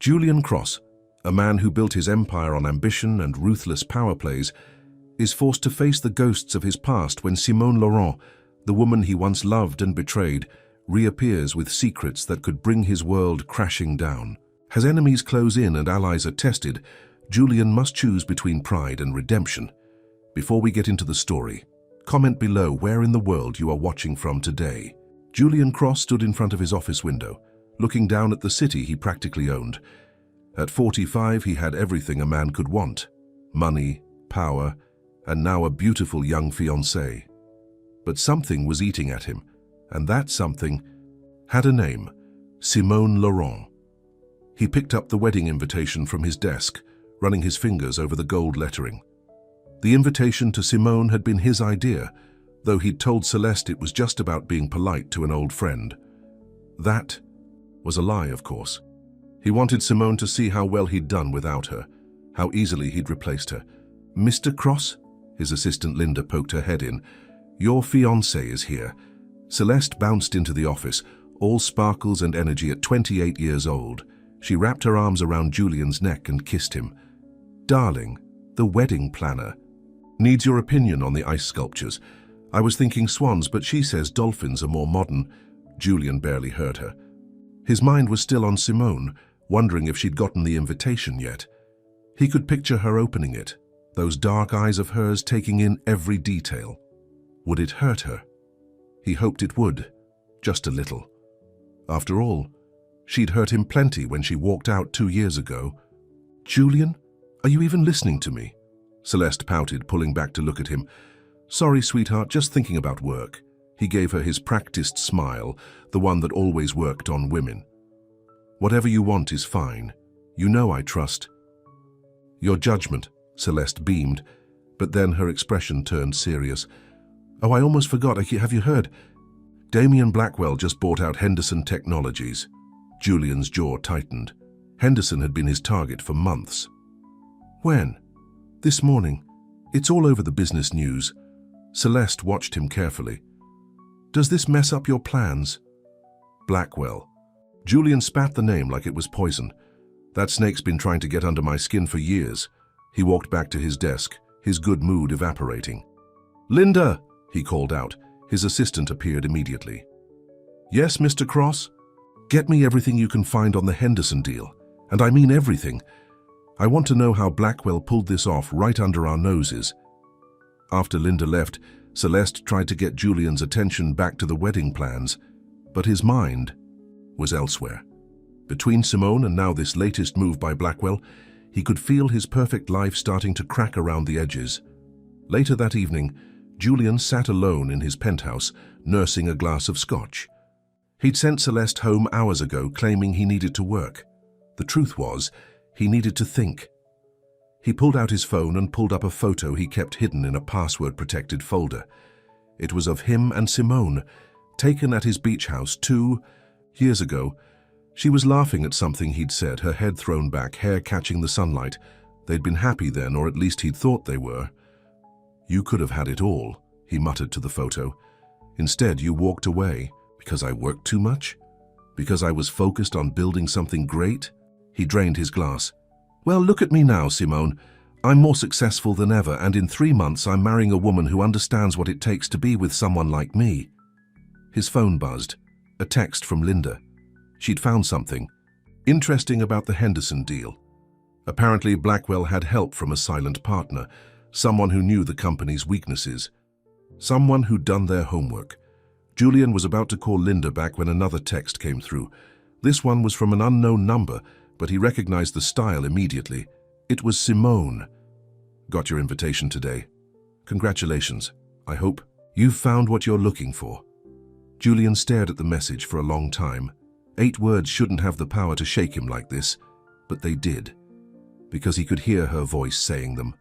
Julian Cross, a man who built his empire on ambition and ruthless power plays, is forced to face the ghosts of his past when Simone Laurent, the woman he once loved and betrayed, reappears with secrets that could bring his world crashing down. As enemies close in and allies are tested, Julian must choose between pride and redemption. Before we get into the story, comment below where in the world you are watching from today. Julian Cross stood in front of his office window, looking down at the city he practically owned. At 45, he had everything a man could want: money, power, and now a beautiful young fiancée. But something was eating at him, and that something had a name: Simone Laurent. He picked up the wedding invitation from his desk, running his fingers over the gold lettering. The invitation to Simone had been his idea, though he'd told Celeste it was just about being polite to an old friend. That was a lie, of course. He wanted Simone to see how well he'd done without her, how easily he'd replaced her. "Mr. Cross?" His assistant Linda poked her head in. "Your fiancé is here." Celeste bounced into the office, all sparkles and energy at 28 years old. She wrapped her arms around Julian's neck and kissed him. "Darling, the wedding planner needs your opinion on the ice sculptures. I was thinking swans, but she says dolphins are more modern." Julian barely heard her. His mind was still on Simone, wondering if she'd gotten the invitation yet. He could picture her opening it, those dark eyes of hers taking in every detail. Would it hurt her? He hoped it would, just a little. After all, she'd hurt him plenty when she walked out 2 years ago. "Julian, are you even listening to me?" Celeste pouted, pulling back to look at him. "Sorry, sweetheart, just thinking about work." He gave her his practiced smile, the one that always worked on women. "Whatever you want is fine. You know I trust." "Your judgment," Celeste beamed, but then her expression turned serious. "Oh, I almost forgot. Have you heard? Damien Blackwell just bought out Henderson Technologies." Julian's jaw tightened. Henderson had been his target for months. "When?" "This morning. It's all over the business news." Celeste watched him carefully. "Does this mess up your plans?" "Blackwell." Julian spat the name like it was poison. "That snake's been trying to get under my skin for years." He walked back to his desk, his good mood evaporating. "Linda!" he called out. His assistant appeared immediately. "Yes, Mr. Cross?" "Get me everything you can find on the Henderson deal. And I mean everything. I want to know how Blackwell pulled this off right under our noses." After Linda left, Celeste tried to get Julian's attention back to the wedding plans, but his mind was elsewhere. Between Simone and now this latest move by Blackwell, he could feel his perfect life starting to crack around the edges. Later that evening, Julian sat alone in his penthouse, nursing a glass of scotch. He'd sent Celeste home hours ago, claiming he needed to work. The truth was, he needed to think. He pulled out his phone and pulled up a photo he kept hidden in a password-protected folder. It was of him and Simone, taken at his beach house 2 years ago. She was laughing at something he'd said, her head thrown back, hair catching the sunlight. They'd been happy then, or at least he'd thought they were. "You could have had it all," he muttered to the photo. "Instead, you walked away. Because I worked too much? Because I was focused on building something great?" He drained his glass. "Well, look at me now, Simone. I'm more successful than ever, and in 3 months I'm marrying a woman who understands what it takes to be with someone like me." His phone buzzed. A text from Linda. She'd found something interesting about the Henderson deal. Apparently, Blackwell had help from a silent partner, someone who knew the company's weaknesses, someone who'd done their homework. Julian was about to call Linda back when another text came through. This one was from an unknown number, but he recognized the style immediately. It was Simone. "Got your invitation today. Congratulations. I hope you've found what you're looking for." Julian stared at the message for a long time. 8 words shouldn't have the power to shake him like this, but they did. Because he could hear her voice saying them,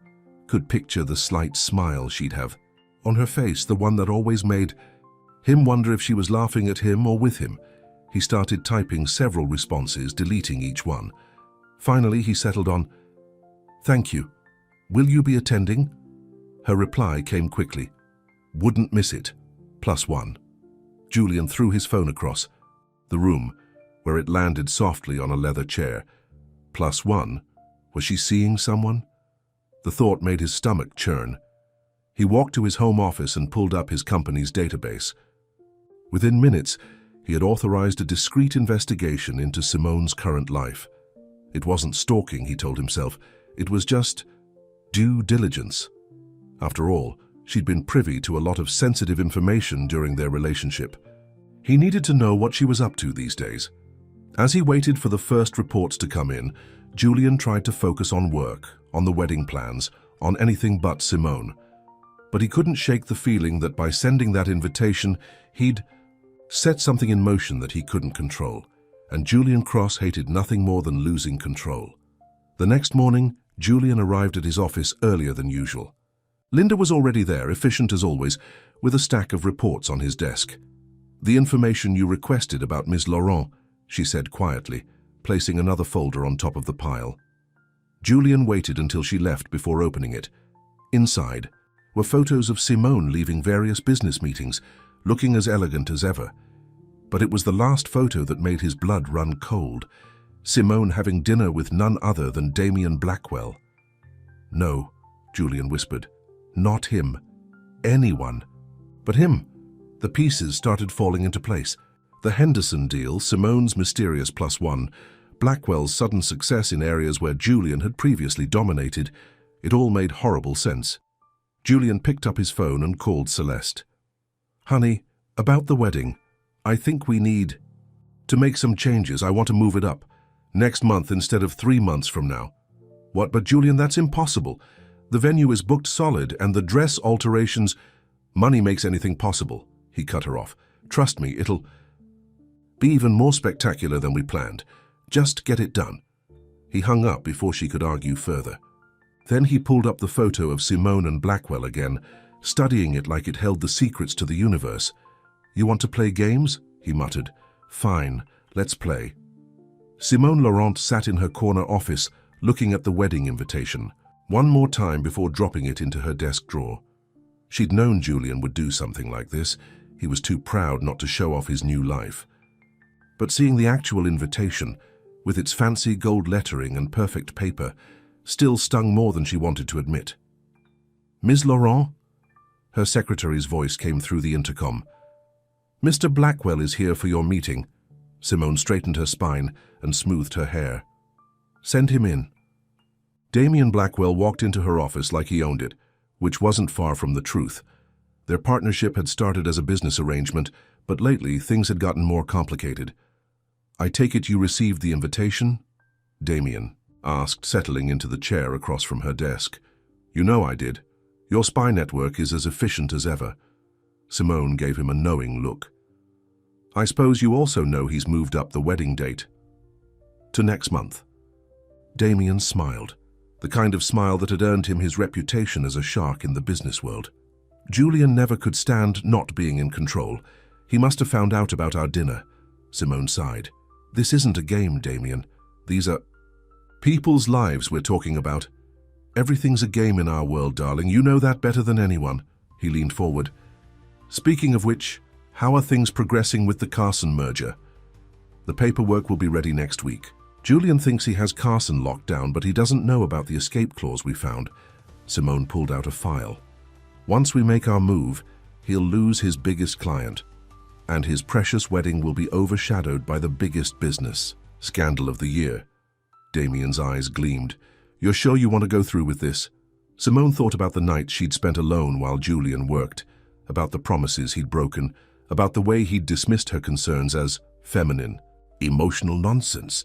could picture the slight smile she'd have on her face, the one that always made him wonder if she was laughing at him or with him. He started typing several responses, deleting each one. Finally, he settled on, "Thank you. Will you be attending?" Her reply came quickly. "Wouldn't miss it. +1. Julian threw his phone across the room, where it landed softly on a leather chair. Plus one? Was she seeing someone? The thought made his stomach churn. He walked to his home office and pulled up his company's database. Within minutes, he had authorized a discreet investigation into Simone's current life. It wasn't stalking, he told himself. It was just due diligence. After all, she'd been privy to a lot of sensitive information during their relationship. He needed to know what she was up to these days. As he waited for the first reports to come in, Julian tried to focus on work, on the wedding plans, on anything but Simone. But he couldn't shake the feeling that by sending that invitation, he'd set something in motion that he couldn't control. And Julian Cross hated nothing more than losing control. The next morning, Julian arrived at his office earlier than usual. Linda was already there, efficient as always, with a stack of reports on his desk. "The information you requested about Ms. Laurent," she said quietly, placing another folder on top of the pile. Julian waited until she left before opening it. Inside were photos of Simone leaving various business meetings, looking as elegant as ever. But it was the last photo that made his blood run cold. Simone having dinner with none other than Damien Blackwell. "No," Julian whispered. "Not him. Anyone. But him." The pieces started falling into place. The Henderson deal, Simone's mysterious plus one, Blackwell's sudden success in areas where Julian had previously dominated. It all made horrible sense. Julian picked up his phone and called Celeste. "Honey, about the wedding. I think we need to make some changes. I want to move it up. Next month instead of 3 months from now." "What? But Julian, that's impossible. The venue is booked solid and the dress alterations—" "Money makes anything possible," he cut her off. "Trust me, it'll be even more spectacular than we planned. Just get it done." He hung up before she could argue further. Then he pulled up the photo of Simone and Blackwell again, studying it like it held the secrets to the universe. "You want to play games?" he muttered. "Fine, let's play." Simone Laurent sat in her corner office, looking at the wedding invitation, one more time before dropping it into her desk drawer. She'd known Julian would do something like this. He was too proud not to show off his new life. But seeing the actual invitation, with its fancy gold lettering and perfect paper, still stung more than she wanted to admit. "Ms. Laurent?" Her secretary's voice came through the intercom. "Mr. Blackwell is here for your meeting." Simone straightened her spine and smoothed her hair. "Send him in." Damien Blackwell walked into her office like he owned it, which wasn't far from the truth. Their partnership had started as a business arrangement, but lately things had gotten more complicated. "I take it you received the invitation?" Damien asked, settling into the chair across from her desk. "You know I did. Your spy network is as efficient as ever." Simone gave him a knowing look. "I suppose you also know he's moved up the wedding date to next month." Damien smiled, the kind of smile that had earned him his reputation as a shark in the business world. "Julian never could stand not being in control. He must have found out about our dinner." Simone sighed. "This isn't a game, Damien. These are people's lives we're talking about." "Everything's a game in our world, darling. You know that better than anyone." He leaned forward. "Speaking of which, how are things progressing with the Carson merger?" "The paperwork will be ready next week. Julian thinks he has Carson locked down, but he doesn't know about the escape clause we found." Simone pulled out a file. "Once we make our move, he'll lose his biggest client, and his precious wedding will be overshadowed by the biggest business scandal of the year." Damien's eyes gleamed. "You're sure you want to go through with this?" Simone thought about the nights she'd spent alone while Julian worked, about the promises he'd broken, about the way he'd dismissed her concerns as feminine, emotional nonsense.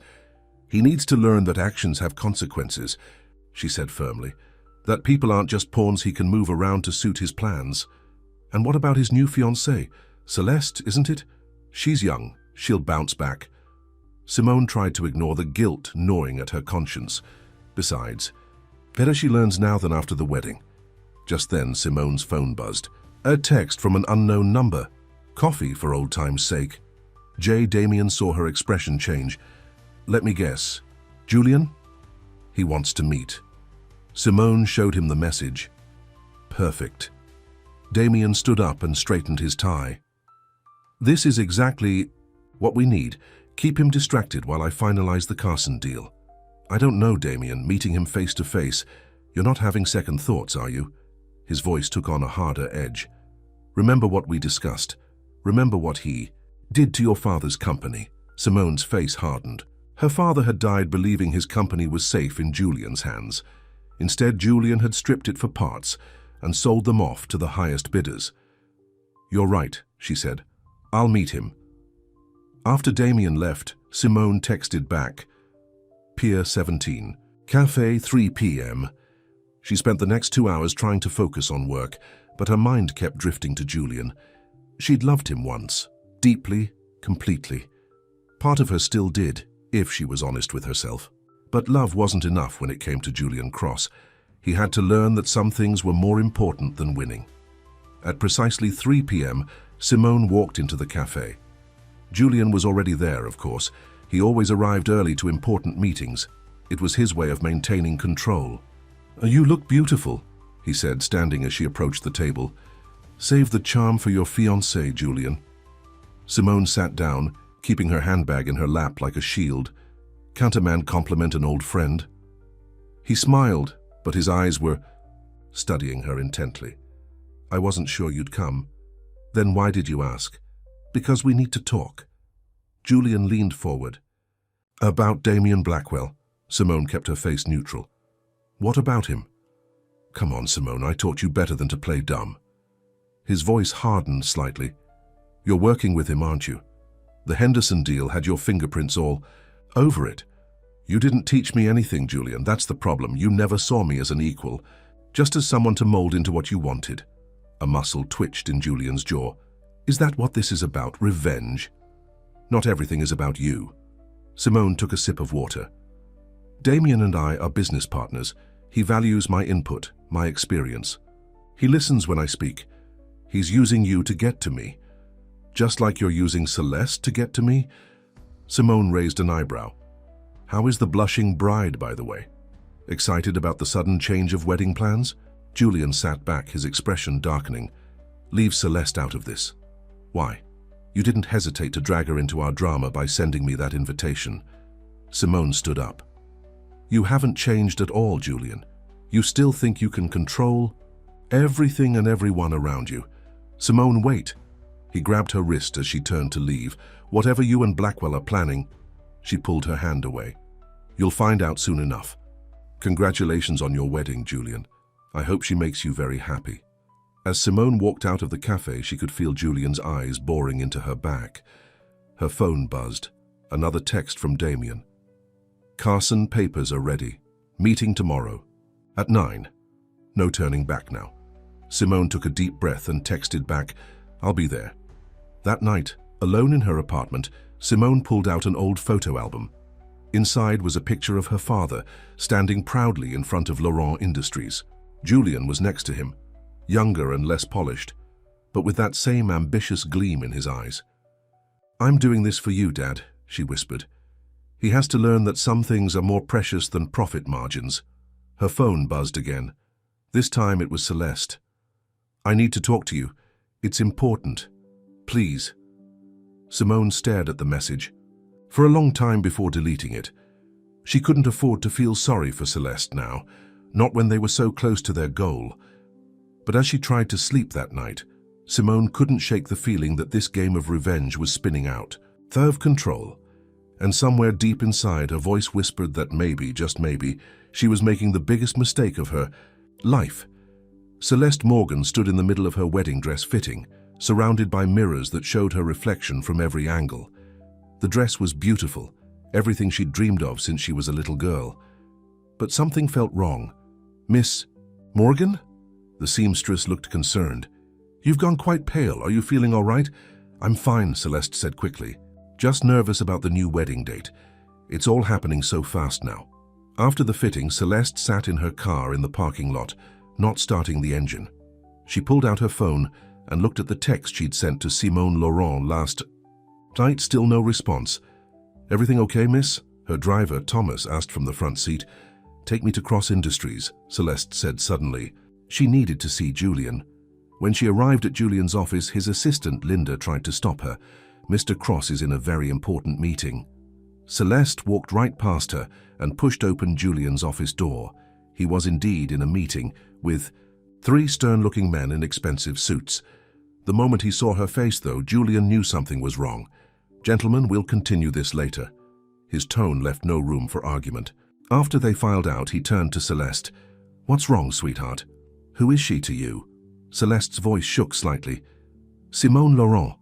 "He needs to learn that actions have consequences," she said firmly, "that people aren't just pawns he can move around to suit his plans." "And what about his new fiancée? Celeste, isn't it? She's young. She'll bounce back." Simone tried to ignore the guilt gnawing at her conscience. Besides, better she learns now than after the wedding. Just then, Simone's phone buzzed. A text from an unknown number. Coffee, for old time's sake. Damien saw her expression change. "Let me guess. Julian? He wants to meet." Simone showed him the message. Perfect. Damien stood up and straightened his tie. "This is exactly what we need. Keep him distracted while I finalize the Carson deal." I don't know, Damien, meeting him face to face. You're not having second thoughts, are you? His voice took on a harder edge. Remember what we discussed. Remember what he did to your father's company. Simone's face hardened. Her father had died believing his company was safe in Julian's hands. Instead, Julian had stripped it for parts and sold them off to the highest bidders. You're right, she said. I'll meet him. After Damien left, Simone texted back. Pier 17. Cafe 3 p.m. She spent the next 2 hours trying to focus on work, but her mind kept drifting to Julian. She'd loved him once, deeply, completely. Part of her still did, if she was honest with herself. But love wasn't enough when it came to Julian Cross. He had to learn that some things were more important than winning. At precisely 3 p.m., Simone walked into the cafe. Julian was already there, of course. He always arrived early to important meetings. It was his way of maintaining control. You look beautiful, he said, standing as she approached the table. Save the charm for your fiancé, Julian. Simone sat down, keeping her handbag in her lap like a shield. Can't a man compliment an old friend? He smiled, but his eyes were studying her intently. I wasn't sure you'd come. Then why did you ask? Because we need to talk. Julian leaned forward. About Damien Blackwell. Simone kept her face neutral. What about him? Come on, Simone, I taught you better than to play dumb. His voice hardened slightly. You're working with him, aren't you? The Henderson deal had your fingerprints all over it. You didn't teach me anything, Julian. That's the problem. You never saw me as an equal, just as someone to mold into what you wanted. A muscle twitched in Julian's jaw. Is that what this is about? Revenge? Not everything is about you. Simone took a sip of water. Damien and I are business partners. He values my input, my experience. He listens when I speak. He's using you to get to me. Just like you're using Celeste to get to me? Simone raised an eyebrow. How is the blushing bride, by the way? Excited about the sudden change of wedding plans? Julian sat back, his expression darkening. Leave Celeste out of this. Why? You didn't hesitate to drag her into our drama by sending me that invitation. Simone stood up. You haven't changed at all, Julian. You still think you can control everything and everyone around you. Simone, wait. He grabbed her wrist as she turned to leave. Whatever you and Blackwell are planning. She pulled her hand away. You'll find out soon enough. Congratulations on your wedding, Julian. I hope she makes you very happy. As Simone walked out of the cafe, she could feel Julian's eyes boring into her back. Her phone buzzed. Another text from Damien. Carson, papers are ready. Meeting tomorrow. At 9. No turning back now. Simone took a deep breath and texted back, I'll be there. That night, alone in her apartment, Simone pulled out an old photo album. Inside was a picture of her father, standing proudly in front of Laurent Industries. Julian was next to him, younger and less polished, but with that same ambitious gleam in his eyes. I'm doing this for you, Dad, she whispered. He has to learn that some things are more precious than profit margins. Her phone buzzed again. This time it was Celeste. I need to talk to you. It's important. Please. Simone stared at the message. For a long time before deleting it. She couldn't afford to feel sorry for Celeste now, not when they were so close to their goal. But as she tried to sleep that night, Simone couldn't shake the feeling that this game of revenge was spinning out. Third control. And somewhere deep inside, her voice whispered that maybe, just maybe, she was making the biggest mistake of her life. Celeste Morgan stood in the middle of her wedding dress fitting, surrounded by mirrors that showed her reflection from every angle. The dress was beautiful, everything she'd dreamed of since she was a little girl. But something felt wrong. Miss Morgan? The seamstress looked concerned. You've gone quite pale. Are you feeling all right? I'm fine, Celeste said quickly. Just nervous about the new wedding date. It's all happening so fast now. After the fitting, Celeste sat in her car in the parking lot, not starting the engine. She pulled out her phone and looked at the text she'd sent to Simone Laurent last night. Still no response. Everything okay, miss? Her driver, Thomas, asked from the front seat. Take me to Cross Industries, Celeste said suddenly. She needed to see Julian. When she arrived at Julian's office, his assistant, Linda, tried to stop her. Mr. Cross is in a very important meeting. Celeste walked right past her and pushed open Julian's office door. He was indeed in a meeting with 3 stern-looking men in expensive suits. The moment he saw her face, though, Julian knew something was wrong. "Gentlemen, we'll continue this later." His tone left no room for argument. After they filed out, he turned to Celeste. "What's wrong, sweetheart? Who is she to you?" Celeste's voice shook slightly. "Simone Laurent.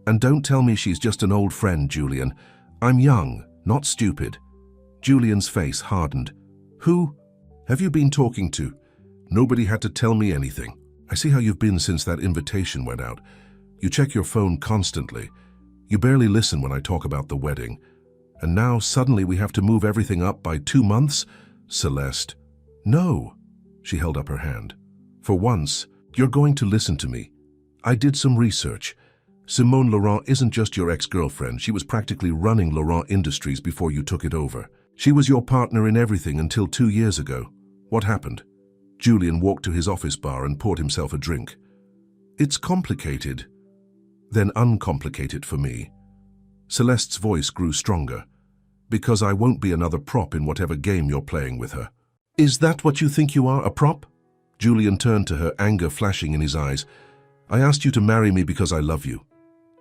And don't tell me she's just an old friend, Julian. I'm young, not stupid." Julian's face hardened. "Who have you been talking to? Nobody had to tell me anything. I see how you've been since that invitation went out. You check your phone constantly. You barely listen when I talk about the wedding. And now suddenly we have to move everything up by 2 months? Celeste." "No." She held up her hand. "For once, you're going to listen to me. I did some research. Simone Laurent isn't just your ex-girlfriend. She was practically running Laurent Industries before you took it over. She was your partner in everything until 2 years ago. What happened?" Julian walked to his office bar and poured himself a drink. "It's complicated. Then uncomplicate it for me." Celeste's voice grew stronger. "Because I won't be another prop in whatever game you're playing with her." "Is that what you think you are, a prop?" Julian turned to her, anger flashing in his eyes. "I asked you to marry me because I love you.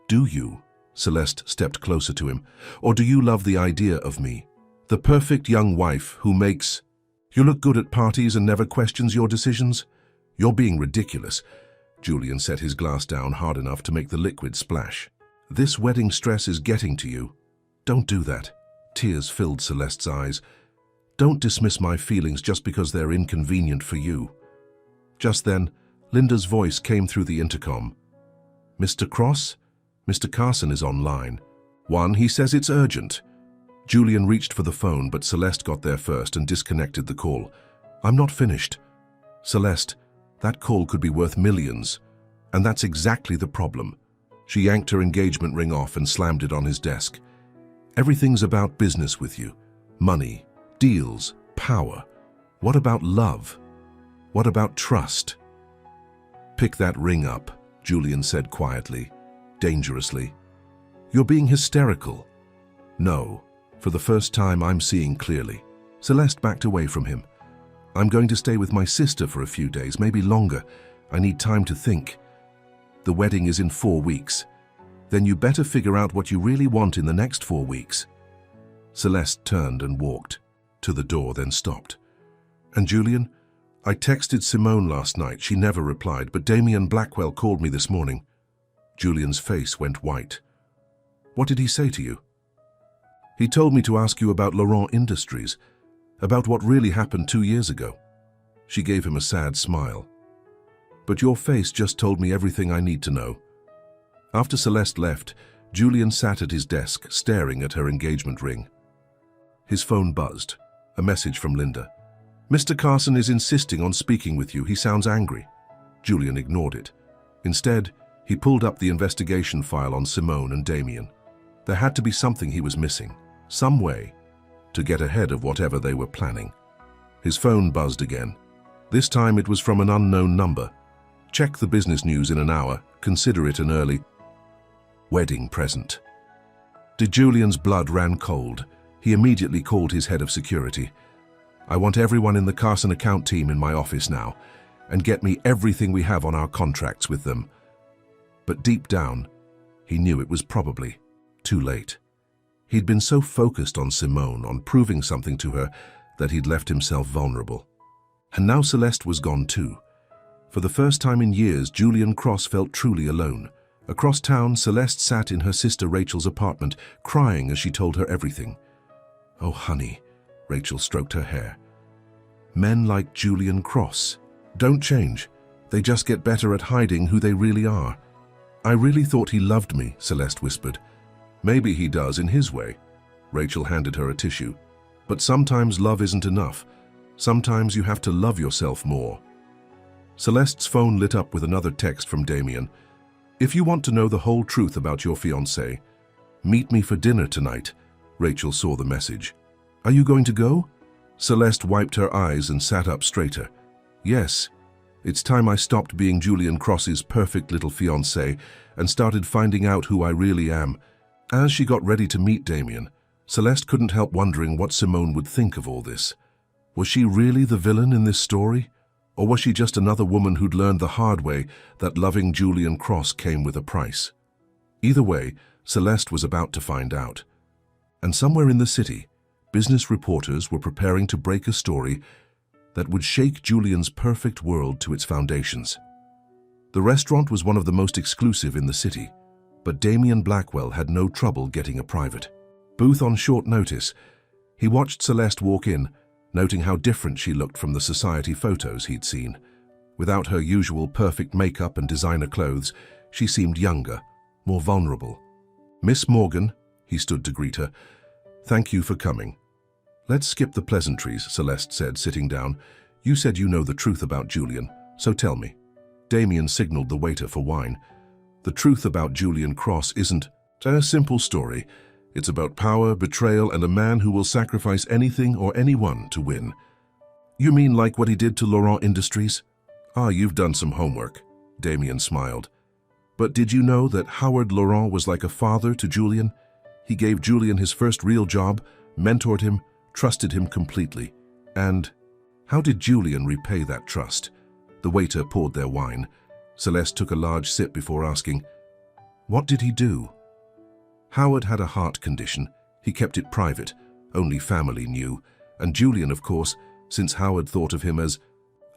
Do you?" Celeste stepped closer to him. "Or do you love the idea of me? The perfect young wife who makes you look good at parties and never questions your decisions? You're being ridiculous." Julian set his glass down hard enough to make the liquid splash. "This wedding stress is getting to you. Don't do that." Tears filled Celeste's eyes. "Don't dismiss my feelings just because they're inconvenient for you." Just then, Linda's voice came through the intercom. "Mr. Cross? Mr. Carson is online. He says it's urgent." Julian reached for the phone, but Celeste got there first and disconnected the call. "I'm not finished." "Celeste, that call could be worth millions. And that's exactly the problem." She yanked her engagement ring off and slammed it on his desk. "Everything's about business with you. Money, deals, power. What about love? What about trust?" "Pick that ring up," Julian said quietly, dangerously. "You're being hysterical." "No, for the first time I'm seeing clearly." Celeste backed away from him. "I'm going to stay with my sister for a few days, maybe longer. I need time to think. The wedding is in 4 weeks. Then you better figure out what you really want in the next 4 weeks." Celeste turned and walked to the door, then stopped. "And Julian, I texted Simone last night. She never replied, but Damien Blackwell called me this morning." Julian's face went white. "What did he say to you?" "He told me to ask you about Laurent Industries, about what really happened 2 years ago." She gave him a sad smile. "But your face just told me everything I need to know." After Celeste left, Julian sat at his desk, staring at her engagement ring. His phone buzzed. A message from Linda. "Mr. Carson is insisting on speaking with you. He sounds angry." Julian ignored it. Instead, he pulled up the investigation file on Simone and Damien. There had to be something he was missing, some way to get ahead of whatever they were planning. His phone buzzed again. This time it was from an unknown number. "Check the business news in an hour. Consider it an early wedding present." Julian's blood ran cold. He immediately called his head of security. "I want everyone in the Carson account team in my office now, and get me everything we have on our contracts with them." But deep down, he knew it was probably too late. He'd been so focused on Simone, on proving something to her, that he'd left himself vulnerable. And now Celeste was gone too. For the first time in years, Julian Cross felt truly alone. Across town, Celeste sat in her sister Rachel's apartment, crying as she told her everything. "Oh, honey," Rachel stroked her hair. "Men like Julian Cross don't change. They just get better at hiding who they really are." "I really thought he loved me," Celeste whispered. "Maybe he does in his way." Rachel handed her a tissue. "But sometimes love isn't enough. Sometimes you have to love yourself more." Celeste's phone lit up with another text from Damien. "If you want to know the whole truth about your fiancé, meet me for dinner tonight." Rachel saw the message. "Are you going to go?" Celeste wiped her eyes and sat up straighter. "Yes. It's time I stopped being Julian Cross's perfect little fiancé and started finding out who I really am." As she got ready to meet Damien, Celeste couldn't help wondering what Simone would think of all this. Was she really the villain in this story? Or was she just another woman who'd learned the hard way that loving Julian Cross came with a price? Either way, Celeste was about to find out. And somewhere in the city, business reporters were preparing to break a story that would shake Julian's perfect world to its foundations. The restaurant was one of the most exclusive in the city, but Damien Blackwell had no trouble getting a private booth on short notice. He watched Celeste walk in, noting how different she looked from the society photos he'd seen. Without her usual perfect makeup and designer clothes, she seemed younger, more vulnerable. "Miss Morgan," he stood to greet her. "Thank you for coming." "Let's skip the pleasantries," Celeste said, sitting down. "You said you know the truth about Julian, so tell me." Damien signaled the waiter for wine. "The truth about Julian Cross isn't a simple story. It's about power, betrayal, and a man who will sacrifice anything or anyone to win." "You mean like what he did to Laurent Industries?" "Ah, you've done some homework," Damien smiled. "But did you know that Howard Laurent was like a father to Julian? He gave Julian his first real job, mentored him, trusted him completely. And how did Julian repay that trust?" The waiter poured their wine. Celeste took a large sip before asking, "What did he do?" "Howard had a heart condition. He kept it private. Only family knew. And Julian, of course, since Howard thought of him as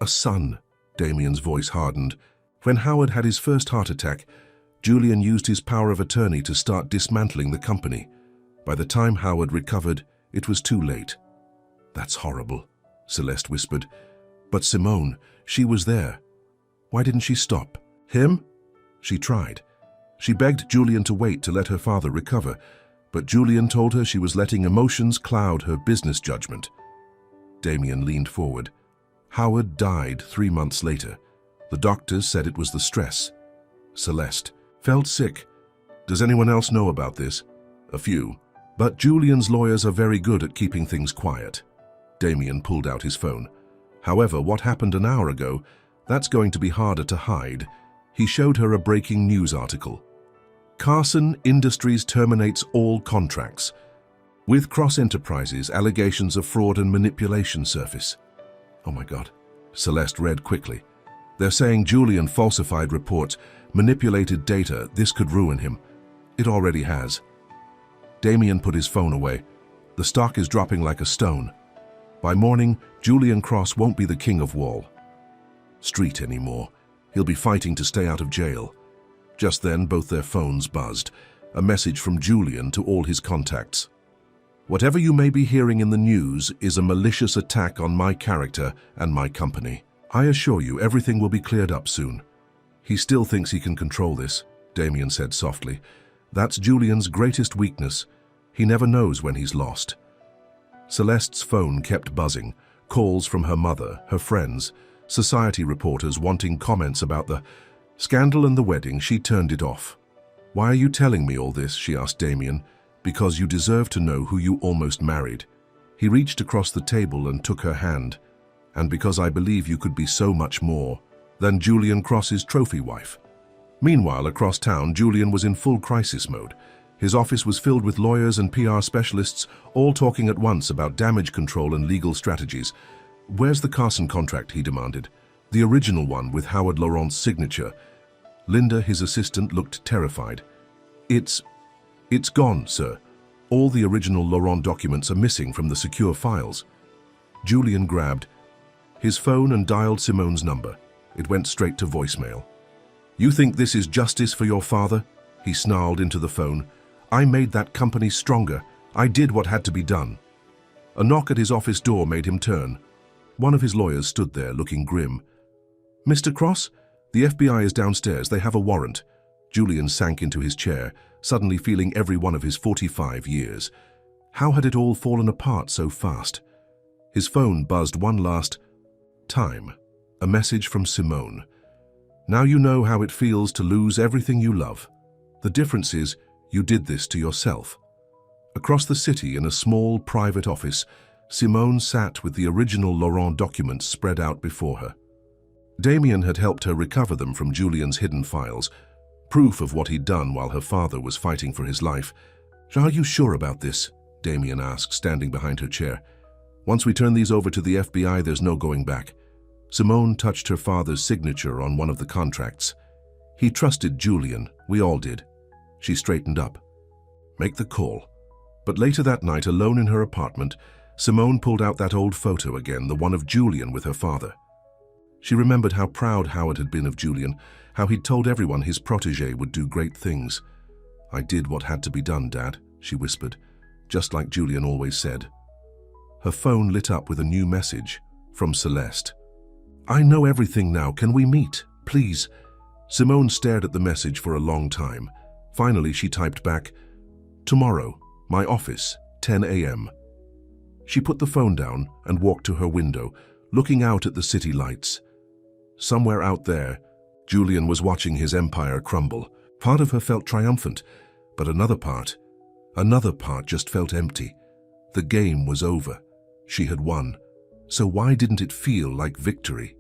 a son." Damien's voice hardened. "When Howard had his first heart attack, Julian used his power of attorney to start dismantling the company. By the time Howard recovered, it was too late." "That's horrible," Celeste whispered. "But Simone, she was there. Why didn't she stop him?" "She tried. She begged Julian to wait to let her father recover, but Julian told her she was letting emotions cloud her business judgment." Damien leaned forward. "Howard died 3 months later. The doctors said it was the stress." Celeste felt sick. "Does anyone else know about this?" "A few. But Julian's lawyers are very good at keeping things quiet." Damien pulled out his phone. "However, what happened an hour ago, that's going to be harder to hide." He showed her a breaking news article. "Carson Industries terminates all contracts. With Cross Enterprises, allegations of fraud and manipulation surface." "Oh my God." Celeste read quickly. "They're saying Julian falsified reports, manipulated data. This could ruin him. It already has." Damien put his phone away. "The stock is dropping like a stone. By morning, Julian Cross won't be the king of Wall Street anymore. He'll be fighting to stay out of jail." Just then, both their phones buzzed. A message from Julian to all his contacts. "Whatever you may be hearing in the news is a malicious attack on my character and my company. I assure you everything will be cleared up soon." "He still thinks he can control this," Damien said softly. "That's Julian's greatest weakness. He never knows when he's lost." Celeste's phone kept buzzing. Calls from her mother, her friends, society reporters wanting comments about the scandal and the wedding. She turned it off. "Why are you telling me all this?" she asked Damien. "Because you deserve to know who you almost married." He reached across the table and took her hand. "And because I believe you could be so much more than Julian Cross's trophy wife." Meanwhile, across town, Julian was in full crisis mode. His office was filled with lawyers and PR specialists, all talking at once about damage control and legal strategies. "Where's the Carson contract?" he demanded. "The original one with Howard Laurent's signature." Linda, his assistant, looked terrified. It's gone, sir. All the original Laurent documents are missing from the secure files." Julian grabbed his phone and dialed Simone's number. It went straight to voicemail. "You think this is justice for your father?" he snarled into the phone. "I made that company stronger. I did what had to be done." A knock at his office door made him turn. One of his lawyers stood there, looking grim. "Mr. Cross? The FBI is downstairs. They have a warrant." Julian sank into his chair, suddenly feeling every one of his 45 years. How had it all fallen apart so fast? His phone buzzed one last time. A message from Simone. "Now you know how it feels to lose everything you love. The difference is, you did this to yourself." Across the city, in a small private office, Simone sat with the original Laurent documents spread out before her. Damien had helped her recover them from Julian's hidden files, proof of what he'd done while her father was fighting for his life. "Are you sure about this?" Damien asked, standing behind her chair. Once we turn these over to the FBI, there's no going back. Simone touched her father's signature on one of the contracts. He trusted Julian, we all did. She straightened up. Make the call. But later that night, alone in her apartment, Simone pulled out that old photo again, the one of Julian with her father. She remembered how proud Howard had been of Julian, how he'd told everyone his protégé would do great things. I did what had to be done, Dad, she whispered, just like Julian always said. Her phone lit up with a new message from Celeste. I know everything now. Can we meet, please? Simone stared at the message for a long time. Finally, she typed back, Tomorrow, my office, 10 a.m. She put the phone down and walked to her window, looking out at the city lights. Somewhere out there, Julian was watching his empire crumble. Part of her felt triumphant, but another part just felt empty. The game was over. She had won. So why didn't it feel like victory?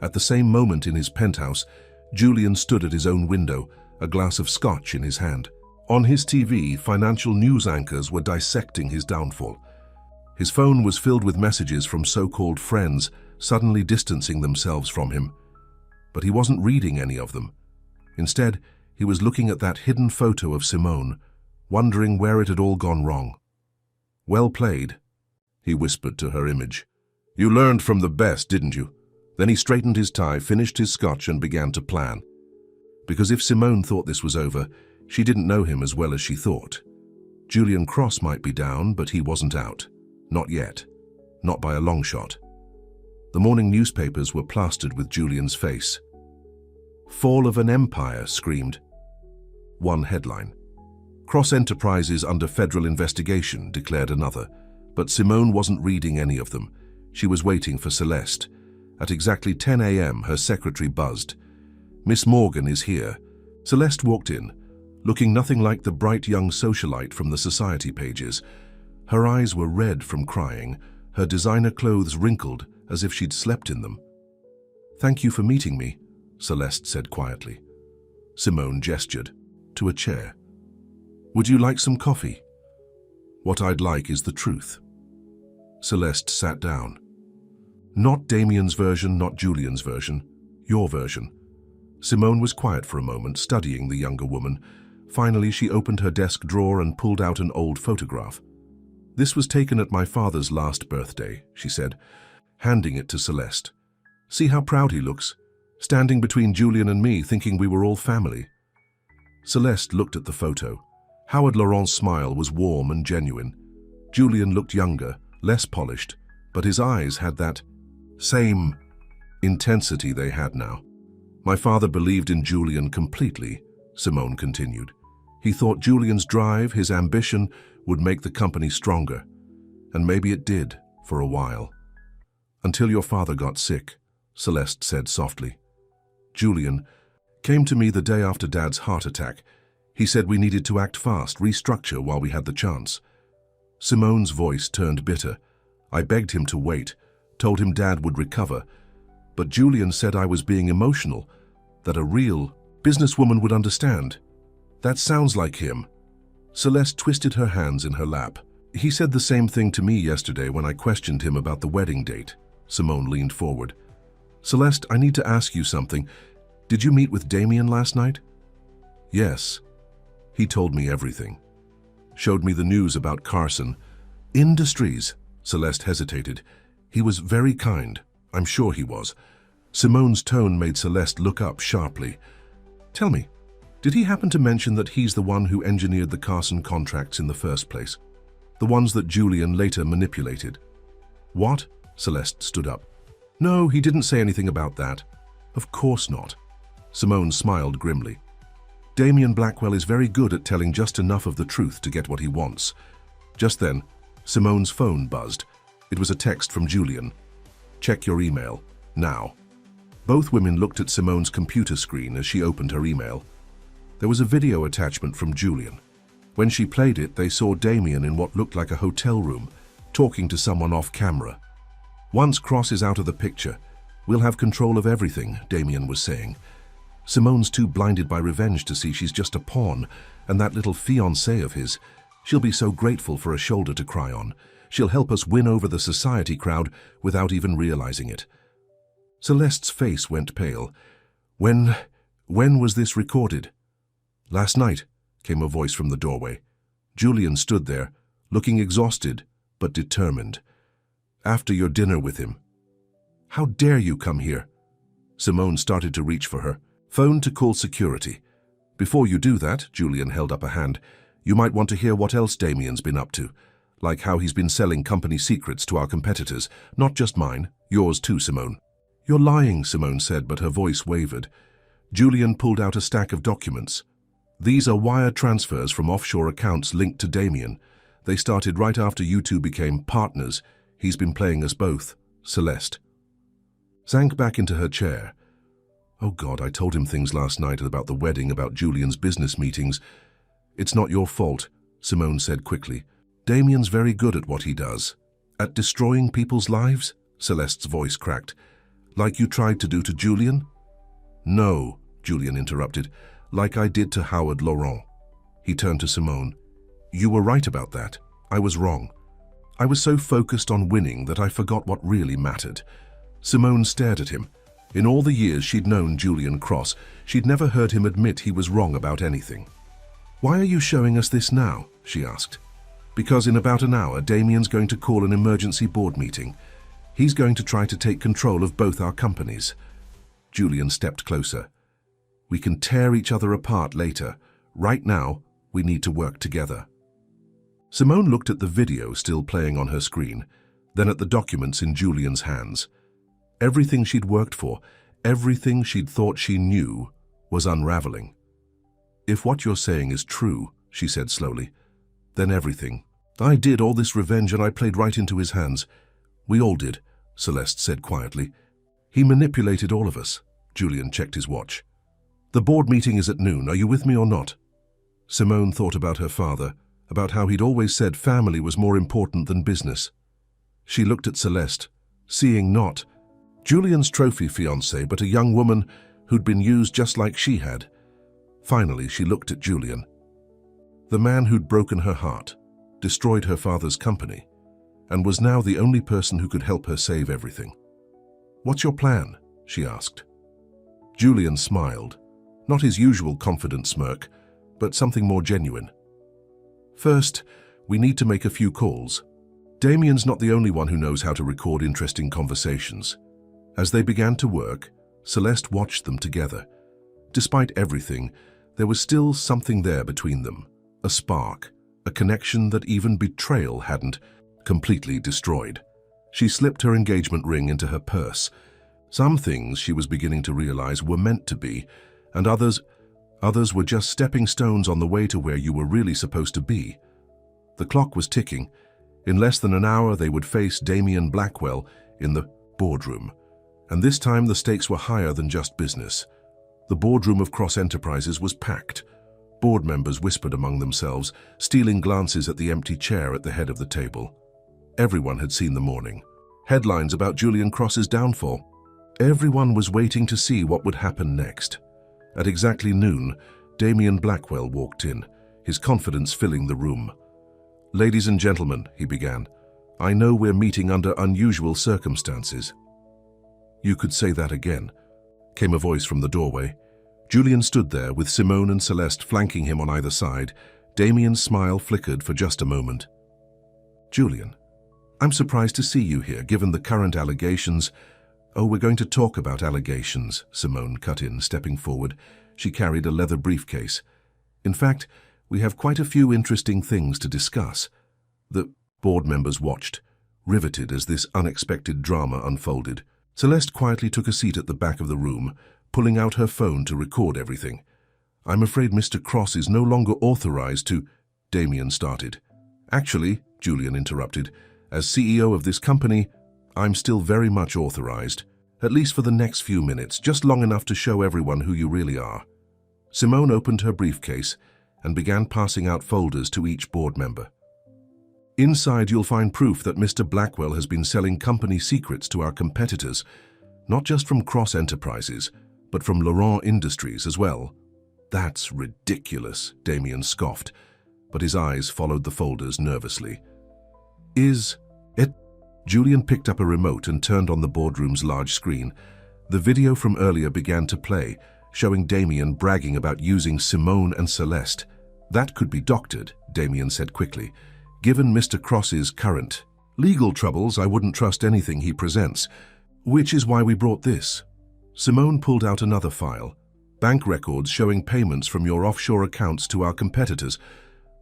At the same moment in his penthouse, Julian stood at his own window, a glass of scotch in his hand. On his TV, financial news anchors were dissecting his downfall. His phone was filled with messages from so-called friends suddenly distancing themselves from him. But he wasn't reading any of them. Instead, he was looking at that hidden photo of Simone, wondering where it had all gone wrong. Well played, he whispered to her image. You learned from the best, didn't you? Then he straightened his tie, finished his scotch, and began to plan. Because if Simone thought this was over, she didn't know him as well as she thought. Julian Cross might be down, but he wasn't out. Not yet. Not by a long shot. The morning newspapers were plastered with Julian's face. Fall of an empire, screamed one headline. Cross Enterprises under federal investigation, declared another. But Simone wasn't reading any of them. She was waiting for Celeste. At exactly 10 a.m., her secretary buzzed. Miss Morgan is here. Celeste walked in, looking nothing like the bright young socialite from the society pages. Her eyes were red from crying, her designer clothes wrinkled as if she'd slept in them. Thank you for meeting me, Celeste said quietly. Simone gestured to a chair. Would you like some coffee? What I'd like is the truth. Celeste sat down. Not Damien's version, not Julian's version, your version. Simone was quiet for a moment, studying the younger woman. Finally, she opened her desk drawer and pulled out an old photograph. This was taken at my father's last birthday, she said, handing it to Celeste. See how proud he looks, standing between Julian and me, thinking we were all family. Celeste looked at the photo. Howard Laurent's smile was warm and genuine. Julian looked younger, less polished, but his eyes had that same intensity they had now. My father believed in Julian completely, Simone continued. He thought Julian's drive, his ambition, would make the company stronger. And maybe it did, for a while. Until your father got sick, Celeste said softly. Julian came to me the day after Dad's heart attack. He said we needed to act fast, restructure while we had the chance. Simone's voice turned bitter. I begged him to wait, told him Dad would recover. But Julian said I was being emotional, that a real businesswoman would understand. That sounds like him. Celeste twisted her hands in her lap. He said the same thing to me yesterday when I questioned him about the wedding date. Simone leaned forward. Celeste, I need to ask you something. Did you meet with Damien last night? Yes. He told me everything. Showed me the news about Carson. Industries. Celeste hesitated. He was very kind. I'm sure he was. Simone's tone made Celeste look up sharply. Tell me, did he happen to mention that he's the one who engineered the Carson contracts in the first place? The ones that Julian later manipulated? What? Celeste stood up. No, he didn't say anything about that. Of course not. Simone smiled grimly. Damien Blackwell is very good at telling just enough of the truth to get what he wants. Just then, Simone's phone buzzed. It was a text from Julian. Check your email, now. Both women looked at Simone's computer screen as she opened her email. There was a video attachment from Julian. When she played it, they saw Damien in what looked like a hotel room, talking to someone off camera. Once Cross is out of the picture, we'll have control of everything, Damien was saying. Simone's too blinded by revenge to see she's just a pawn, and that little fiancé of his, She'll be so grateful for a shoulder to cry on. She'll help us win over the society crowd without even realizing it. Celeste's face went pale. When was this recorded? Last night, came a voice from the doorway. Julian stood there, looking exhausted but determined. After your dinner with him. How dare you come here? Simone started to reach for her. Phone to call security. Before you do that, Julian held up a hand, you might want to hear what else Damien's been up to, like how he's been selling company secrets to our competitors, not just mine, yours too, Simone. You're lying, Simone said, but her voice wavered. Julian pulled out a stack of documents. These are wire transfers from offshore accounts linked to Damien. They started right after you two became partners. He's been playing us both. Celeste sank back into her chair. Oh God, I told him things last night about the wedding, about Julian's business meetings. It's not your fault, Simone said quickly. Damien's very good at what he does. At destroying people's lives? Celeste's voice cracked. Like you tried to do to Julian? No, Julian interrupted. Like I did to Howard Laurent. He turned to Simone. You were right about that. I was wrong. I was so focused on winning that I forgot what really mattered. Simone stared at him. In all the years she'd known Julian Cross, she'd never heard him admit he was wrong about anything. Why are you showing us this now? She asked. Because in about an hour, Damien's going to call an emergency board meeting. He's going to try to take control of both our companies. Julian stepped closer. We can tear each other apart later. Right now, we need to work together. Simone looked at the video still playing on her screen, then at the documents in Julian's hands. Everything she'd worked for, everything she'd thought she knew, was unraveling. If what you're saying is true, she said slowly, then everything. I did all this revenge and I played right into his hands. We all did, Celeste said quietly. He manipulated all of us. Julian checked his watch. The board meeting is at noon. Are you with me or not? Simone thought about her father, about how he'd always said family was more important than business. She looked at Celeste, seeing not Julian's trophy fiancée, but a young woman who'd been used just like she had. Finally, she looked at Julian. The man who'd broken her heart, destroyed her father's company, and was now the only person who could help her save everything. What's your plan? She asked. Julian smiled, not his usual confident smirk, but something more genuine. First, we need to make a few calls. Damien's not the only one who knows how to record interesting conversations. As they began to work, Celeste watched them together. Despite everything, there was still something there between them, a spark, a connection that even betrayal hadn't completely destroyed. She slipped her engagement ring into her purse. Some things, she was beginning to realize, were meant to be, and others were just stepping stones on the way to where you were really supposed to be. The clock was ticking. In less than an hour, they would face Damien Blackwell in the boardroom. And this time the stakes were higher than just business. The boardroom of Cross Enterprises was packed. Board members whispered among themselves, stealing glances at the empty chair at the head of the table. Everyone had seen the morning. Headlines about Julian Cross's downfall. Everyone was waiting to see what would happen next. At exactly noon, Damien Blackwell walked in, his confidence filling the room. Ladies and gentlemen, he began, I know we're meeting under unusual circumstances. You could say that again, came a voice from the doorway. Julian stood there with Simone and Celeste flanking him on either side. Damien's smile flickered for just a moment. Julian, I'm surprised to see you here, given the current allegations. Oh, we're going to talk about allegations, Simone cut in, stepping forward. She carried a leather briefcase. In fact, we have quite a few interesting things to discuss. The board members watched, riveted as this unexpected drama unfolded. Celeste quietly took a seat at the back of the room, pulling out her phone to record everything. I'm afraid Mr. Cross is no longer authorized to... Damien started. Actually, Julian interrupted, as CEO of this company, I'm still very much authorized, at least for the next few minutes, just long enough to show everyone who you really are. Simone opened her briefcase and began passing out folders to each board member. Inside, you'll find proof that Mr. Blackwell has been selling company secrets to our competitors, not just from Cross Enterprises, but from Laurent Industries as well. That's ridiculous, Damien scoffed. but his eyes followed the folders nervously. Is it? Julian picked up a remote and turned on the boardroom's large screen. The video from earlier began to play, showing Damien bragging about using Simone and Celeste. That could be doctored, Damien said quickly. Given Mr. Cross's current legal troubles, I wouldn't trust anything he presents, which is why we brought this. Simone pulled out another file. Bank records showing payments from your offshore accounts to our competitors.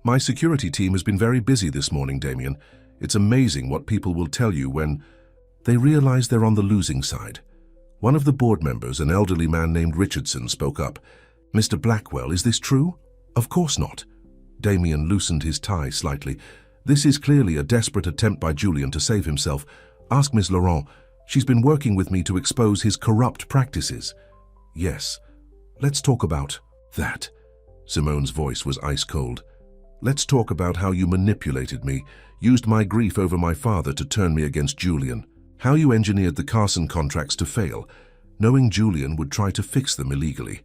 My security team has been very busy this morning, Damien. It's amazing what people will tell you when they realize they're on the losing side. One of the board members, an elderly man named Richardson, spoke up. Mr. Blackwell, is this true? Of course not. Damien loosened his tie slightly. This is clearly a desperate attempt by Julian to save himself. Ask Miss Laurent. She's been working with me to expose his corrupt practices. Yes. Let's talk about that. Simone's voice was ice cold. Let's talk about how you manipulated me, used my grief over my father to turn me against Julian. How you engineered the Carson contracts to fail, knowing Julian would try to fix them illegally.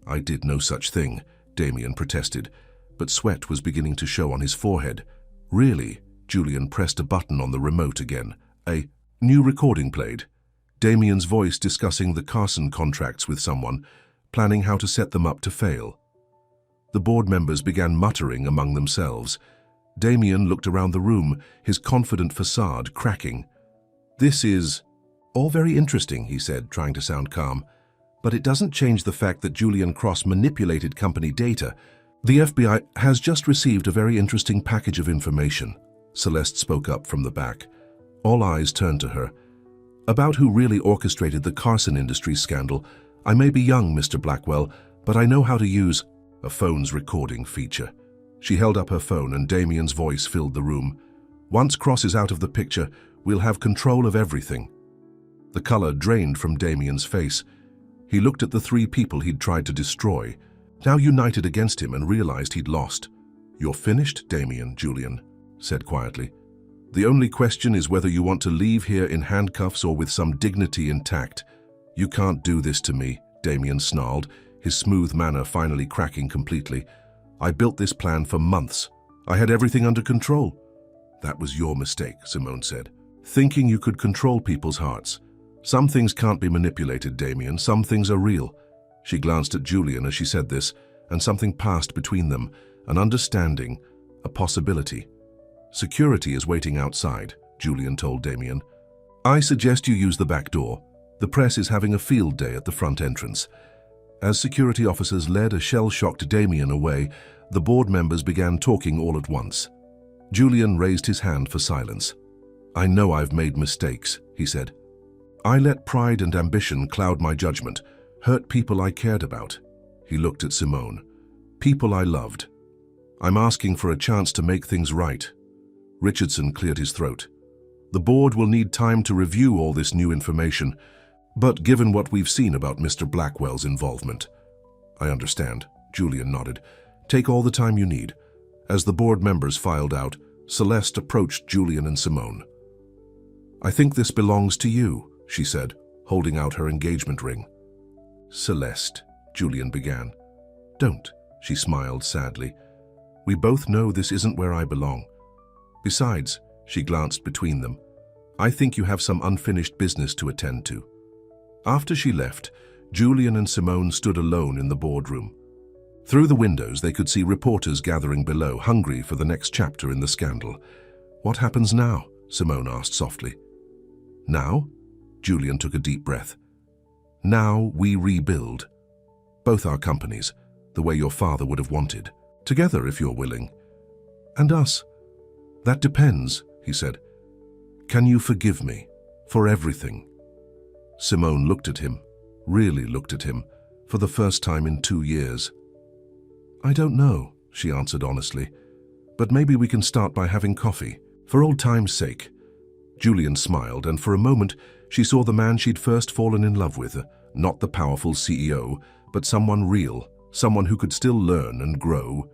I did no such thing, Damien protested, but sweat was beginning to show on his forehead. Really? Julian pressed a button on the remote again. A new recording played. Damien's voice discussing the Carson contracts with someone, planning how to set them up to fail. The board members began muttering among themselves. Damien looked around the room, his confident facade cracking. This is all very interesting, he said, trying to sound calm. But it doesn't change the fact that Julian Cross manipulated company data. The FBI has just received a very interesting package of information. Celeste spoke up from the back. All eyes turned to her. About who really orchestrated the Carson Industries scandal. I may be young, Mr. Blackwell, but I know how to use a phone's recording feature. She held up her phone and Damien's voice filled the room. Once Cross is out of the picture, we'll have control of everything. The color drained from Damien's face. He looked at the three people he'd tried to destroy, now united against him, and realized he'd lost. You're finished, Damien, Julian said quietly. The only question is whether you want to leave here in handcuffs or with some dignity intact. You can't do this to me, Damien snarled, his smooth manner finally cracking completely. I built this plan for months. I had everything under control. That was your mistake, Simone said. Thinking you could control people's hearts. Some things can't be manipulated, Damien. Some things are real. She glanced at Julian as she said this, and something passed between them, an understanding, a possibility. Security is waiting outside, Julian told Damien. I suggest you use the back door. The press is having a field day at the front entrance. As security officers led a shell-shocked Damien away, the board members began talking all at once. Julian raised his hand for silence. I know I've made mistakes, he said. I let pride and ambition cloud my judgment, hurt people I cared about. He looked at Simone. People I loved. I'm asking for a chance to make things right. Richardson cleared his throat. The board will need time to review all this new information, but given what we've seen about Mr. Blackwell's involvement. I understand, Julian nodded. Take all the time you need. As the board members filed out, Celeste approached Julian and Simone. I think this belongs to you, she said, holding out her engagement ring. Celeste, Julian began. Don't, she smiled sadly. We both know this isn't where I belong. Besides, she glanced between them, I think you have some unfinished business to attend to. After she left, Julian and Simone stood alone in the boardroom. Through the windows, they could see reporters gathering below, hungry for the next chapter in the scandal. What happens now? Simone asked softly. Now? Julian took a deep breath. Now we rebuild. Both our companies, the way your father would have wanted. Together, if you're willing. And us. That depends, he said. Can you forgive me for everything? Simone looked at him, really looked at him, for the first time in 2 years. I don't know, she answered honestly, but maybe we can start by having coffee, for old time's sake. Julian smiled, and for a moment she saw the man she'd first fallen in love with, not the powerful CEO, but someone real, someone who could still learn and grow.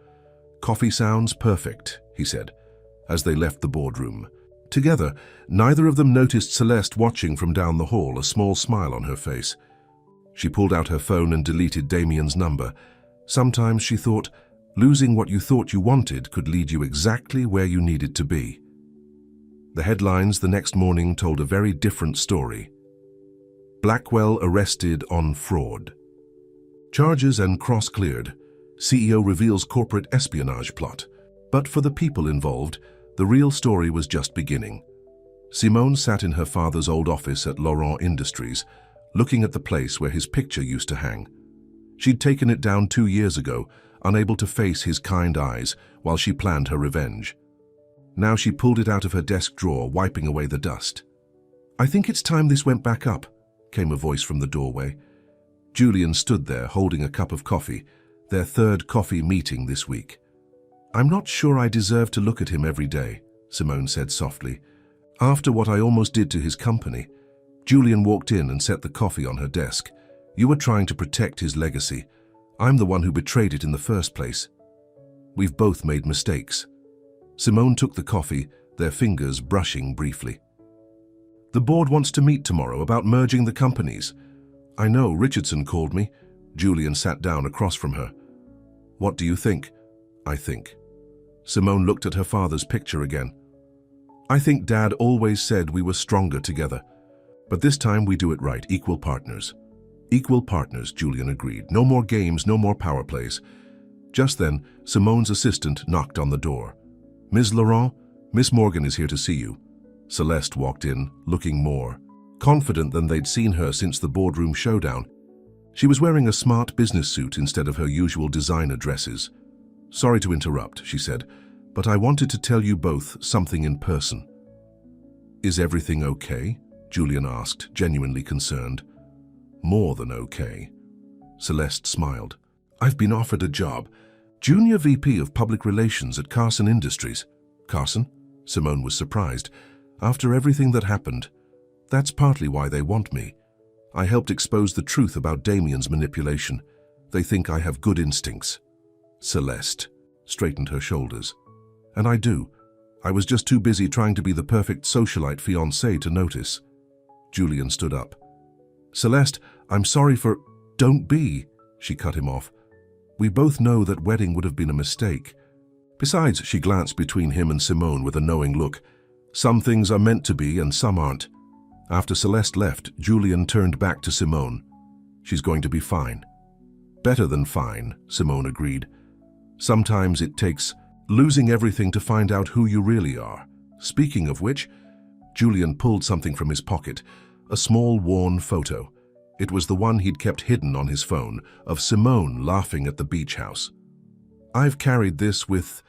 Coffee sounds perfect, he said, as they left the boardroom. Together, neither of them noticed Celeste watching from down the hall, a small smile on her face. She pulled out her phone and deleted Damien's number. Sometimes, she thought, Losing what you thought you wanted could lead you exactly where you needed to be. The headlines the next morning told a very different story. Blackwell arrested on fraud. Charges and cross-cleared. CEO reveals corporate espionage plot. But for the people involved, the real story was just beginning. Simone sat in her father's old office at Laurent Industries, looking at the place where his picture used to hang. She'd taken it down 2 years ago, unable to face his kind eyes while she planned her revenge. Now she pulled it out of her desk drawer, wiping away the dust. "I think it's time this went back up," came a voice from the doorway. Julian stood there holding a cup of coffee, their third coffee meeting this week. "I'm not sure I deserve to look at him every day," Simone said softly. "After what I almost did to his company." Julian walked in and set the coffee on her desk. "You were trying to protect his legacy. I'm the one who betrayed it in the first place. We've both made mistakes." Simone took the coffee, their fingers brushing briefly. "The board wants to meet tomorrow about merging the companies." "I know, Richardson called me." Julian sat down across from her. "What do you think?" "I think." Simone looked at her father's picture again. "I think Dad always said we were stronger together. But this time we do it right, equal partners." "Equal partners," Julian agreed. "No more games, no more power plays." Just then, Simone's assistant knocked on the door. "Ms. Laurent, Miss Morgan is here to see you." Celeste walked in, looking more confident than they'd seen her since the boardroom showdown. She was wearing a smart business suit instead of her usual designer dresses. "Sorry to interrupt," she said, "but I wanted to tell you both something in person." "Is everything okay?" Julian asked, genuinely concerned. "More than okay." Celeste smiled. "I've been offered a job. Junior VP of Public Relations at Carson Industries." "Carson?" Simone was surprised. "After everything that happened, that's partly why they want me. I helped expose the truth about Damien's manipulation. They think I have good instincts." Celeste straightened her shoulders. "And I do. I was just too busy trying to be the perfect socialite fiancé to notice." Julian stood up. "Celeste, I'm sorry for—" "Don't be," she cut him off. "We both know that wedding would have been a mistake. Besides," she glanced between him and Simone with a knowing look, "some things are meant to be and some aren't." After Celeste left, Julian turned back to Simone. "She's going to be fine." "Better than fine," Simone agreed. "Sometimes it takes losing everything to find out who you really are." Speaking of which, Julian pulled something from his pocket, a small worn photo. It was the one he'd kept hidden on his phone, of Simone laughing at the beach house. "I've carried this with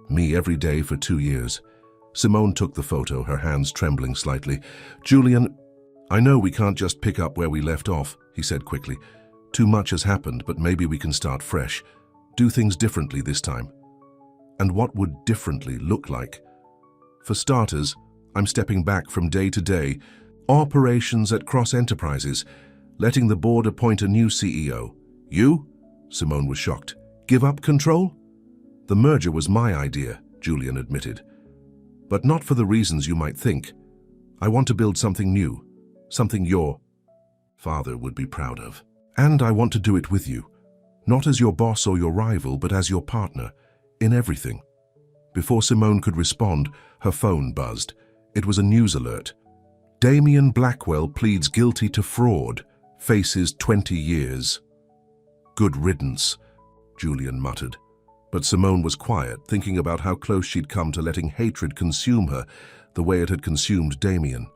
me every day for 2 years. Simone took the photo, her hands trembling slightly. "Julian, I know we can't just pick up where we left off," he said quickly. "Too much has happened, but maybe we can start fresh. Do things differently this time." "And what would differently look like?" "For starters, I'm stepping back from day to day operations at Cross Enterprises, letting the board appoint a new CEO. "You?" Simone was shocked. "Give up control?" "The merger was my idea," Julian admitted. "But not for the reasons you might think. I want to build something new, something your father would be proud of. And I want to do it with you, not as your boss or your rival, but as your partner, in everything." Before Simone could respond, her phone buzzed. It was a news alert. "Damien Blackwell pleads guilty to fraud, faces 20 years. "Good riddance," Julian muttered. But Simone was quiet, thinking about how close she'd come to letting hatred consume her, the way it had consumed Damien.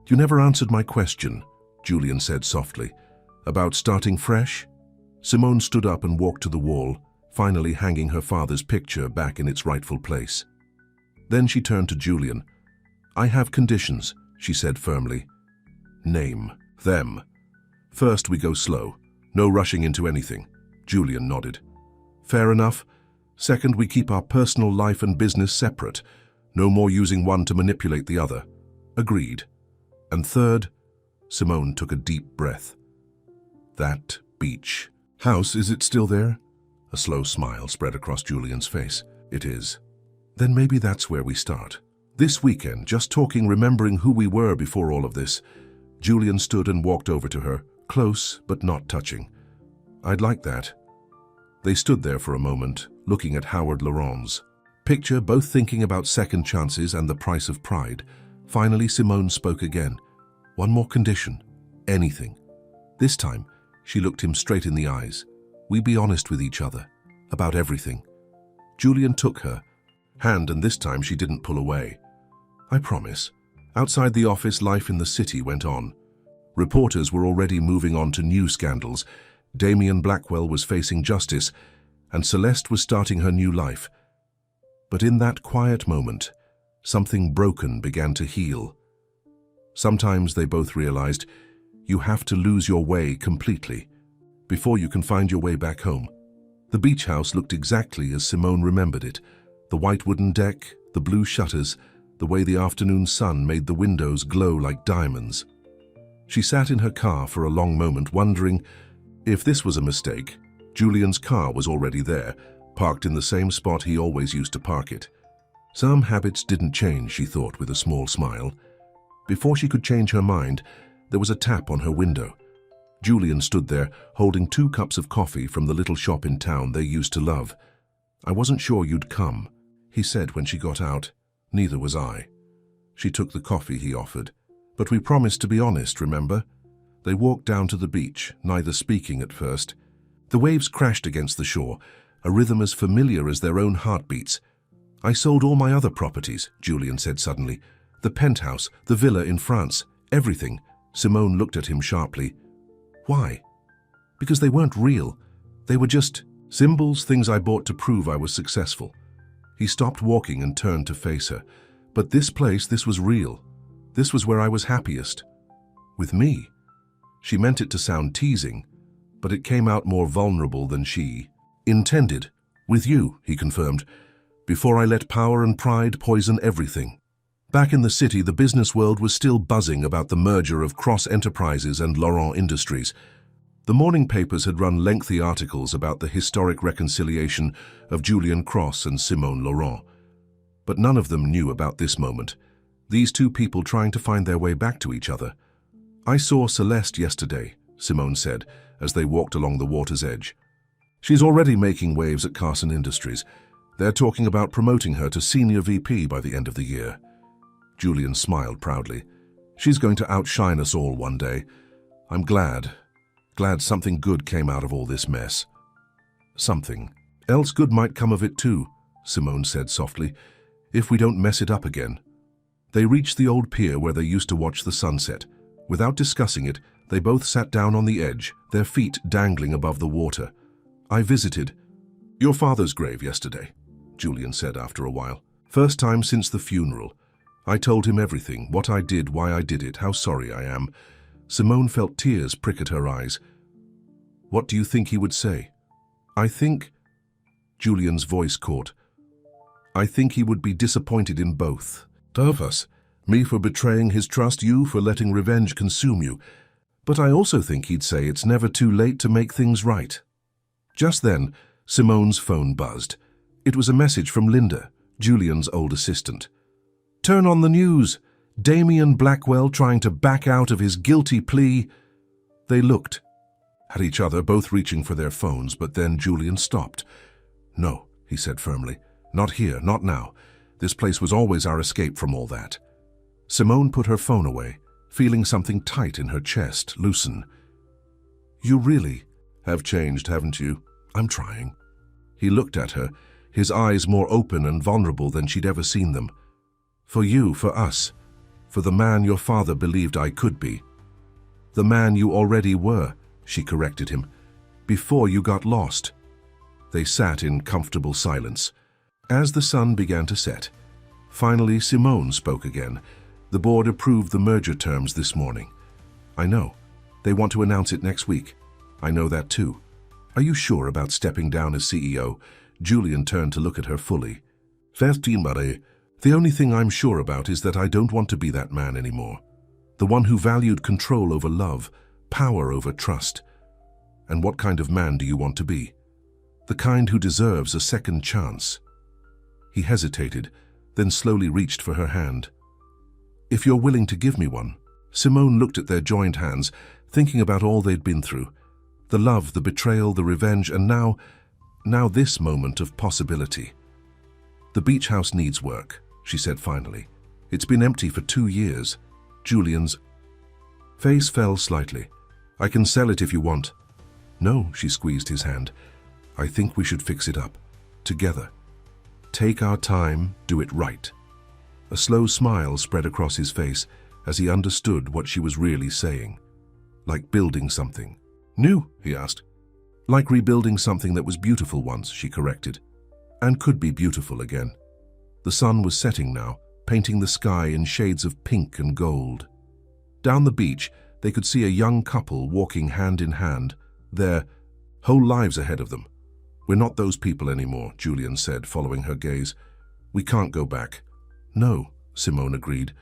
"You never answered my question," Julian said softly. "About starting fresh?" Simone stood up and walked to the wall, finally hanging her father's picture back in its rightful place. Then she turned to Julian. "I have conditions," she said firmly. "Name them." "First, we go slow. No rushing into anything." Julian nodded. "Fair enough. Second, we keep our personal life and business separate. No more using one to manipulate the other." "Agreed." "And third," Simone took a deep breath. "That beach house, is it still there?" A slow smile spread across Julian's face. "It is." "Then maybe that's where we start. This weekend, just talking, remembering who we were before all of this." Julian stood and walked over to her, close but not touching. "I'd like that." They stood there for a moment, looking at Howard Laurent's picture, both thinking about second chances and the price of pride. Finally, Simone spoke again. One more condition. Anything. This time, she looked him straight in the eyes. We be honest with each other. About everything. Julian took her hand, and this time she didn't pull away. I promise. Outside the office, life in the city went on. Reporters were already moving on to new scandals. Damien Blackwell was facing justice, and Celeste was starting her new life. But in that quiet moment, something broken began to heal. Sometimes, they both realized, you have to lose your way completely before you can find your way back home. The beach house looked exactly as Simone remembered it. The white wooden deck, the blue shutters, the way the afternoon sun made the windows glow like diamonds. She sat in her car for a long moment, wondering if this was a mistake. Julian's car was already there, parked in the same spot he always used to park it. Some habits didn't change, she thought with a small smile. Before she could change her mind, there was a tap on her window. Julian stood there, holding 2 cups of coffee from the little shop in town they used to love. I wasn't sure you'd come, he said when she got out. Neither was I. She took the coffee he offered. But we promised to be honest, remember? They walked down to the beach, neither speaking at first. The waves crashed against the shore, a rhythm as familiar as their own heartbeats. I sold all my other properties, Julian said suddenly. The penthouse, the villa in France, everything. Simone looked at him sharply. Why? Because they weren't real. They were just symbols, things I bought to prove I was successful. He stopped walking and turned to face her. But this place, this was real. This was where I was happiest. With me. She meant it to sound teasing, but it came out more vulnerable than she intended. With you, he confirmed, before I let power and pride poison everything. Back in the city, the business world was still buzzing about the merger of Cross Enterprises and Laurent Industries. The morning papers had run lengthy articles about the historic reconciliation of Julian Cross and Simone Laurent. But none of them knew about this moment, these 2 people trying to find their way back to each other. I saw Celeste yesterday, Simone said, as they walked along the water's edge. She's already making waves at Carson Industries. They're talking about promoting her to senior VP by the end of the year. Julian smiled proudly. She's going to outshine us all one day. I'm glad something good came out of all this mess. Something else good might come of it too, Simone said softly, if we don't mess it up again. They reached the old pier where they used to watch the sunset. Without discussing it, they both sat down on the edge, their feet dangling above the water. I visited your father's grave yesterday, Julian said after a while. First time since the funeral. I told him everything, what I did, why I did it, how sorry I am. Simone felt tears prick at her eyes. What do you think he would say? I think, Julian's voice caught, I think he would be disappointed in both of us. Me for betraying his trust, you for letting revenge consume you. But I also think he'd say it's never too late to make things right. Just then, Simone's phone buzzed. It was a message from Linda, Julian's old assistant. Turn on the news. Damien Blackwell trying to back out of his guilty plea. They looked at each other, both reaching for their phones, but then Julian stopped. No, he said firmly. Not here, not now. This place was always our escape from all that. Simone put her phone away, feeling something tight in her chest loosen. You really have changed, haven't you? I'm trying. He looked at her, his eyes more open and vulnerable than she'd ever seen them. For you, for us, for the man your father believed I could be. The man you already were, she corrected him, before you got lost. They sat in comfortable silence. As the sun began to set, finally Simone spoke again. The board approved the merger terms this morning. I know. They want to announce it next week. I know that too. Are you sure about stepping down as CEO? Julian turned to look at her fully. Fairteen Marie, the only thing I'm sure about is that I don't want to be that man anymore. The one who valued control over love, power over trust. And what kind of man do you want to be? The kind who deserves a second chance. He hesitated, then slowly reached for her hand. If you're willing to give me one. Simone looked at their joined hands, thinking about all they'd been through. The love, the betrayal, the revenge, and now Now this moment of possibility. The beach house needs work, she said finally. It's been empty for 2 years. Julian's face fell slightly. I can sell it if you want. No, she squeezed his hand. I think we should fix it up. Together. Take our time, do it right. A slow smile spread across his face as he understood what she was really saying. Like building something. New, he asked. Like rebuilding something that was beautiful once, she corrected. And could be beautiful again. The sun was setting now, painting the sky in shades of pink and gold. Down the beach, they could see a young couple walking hand in hand, their whole lives ahead of them. We're not those people anymore, Julian said, following her gaze. We can't go back. No, Simone agreed,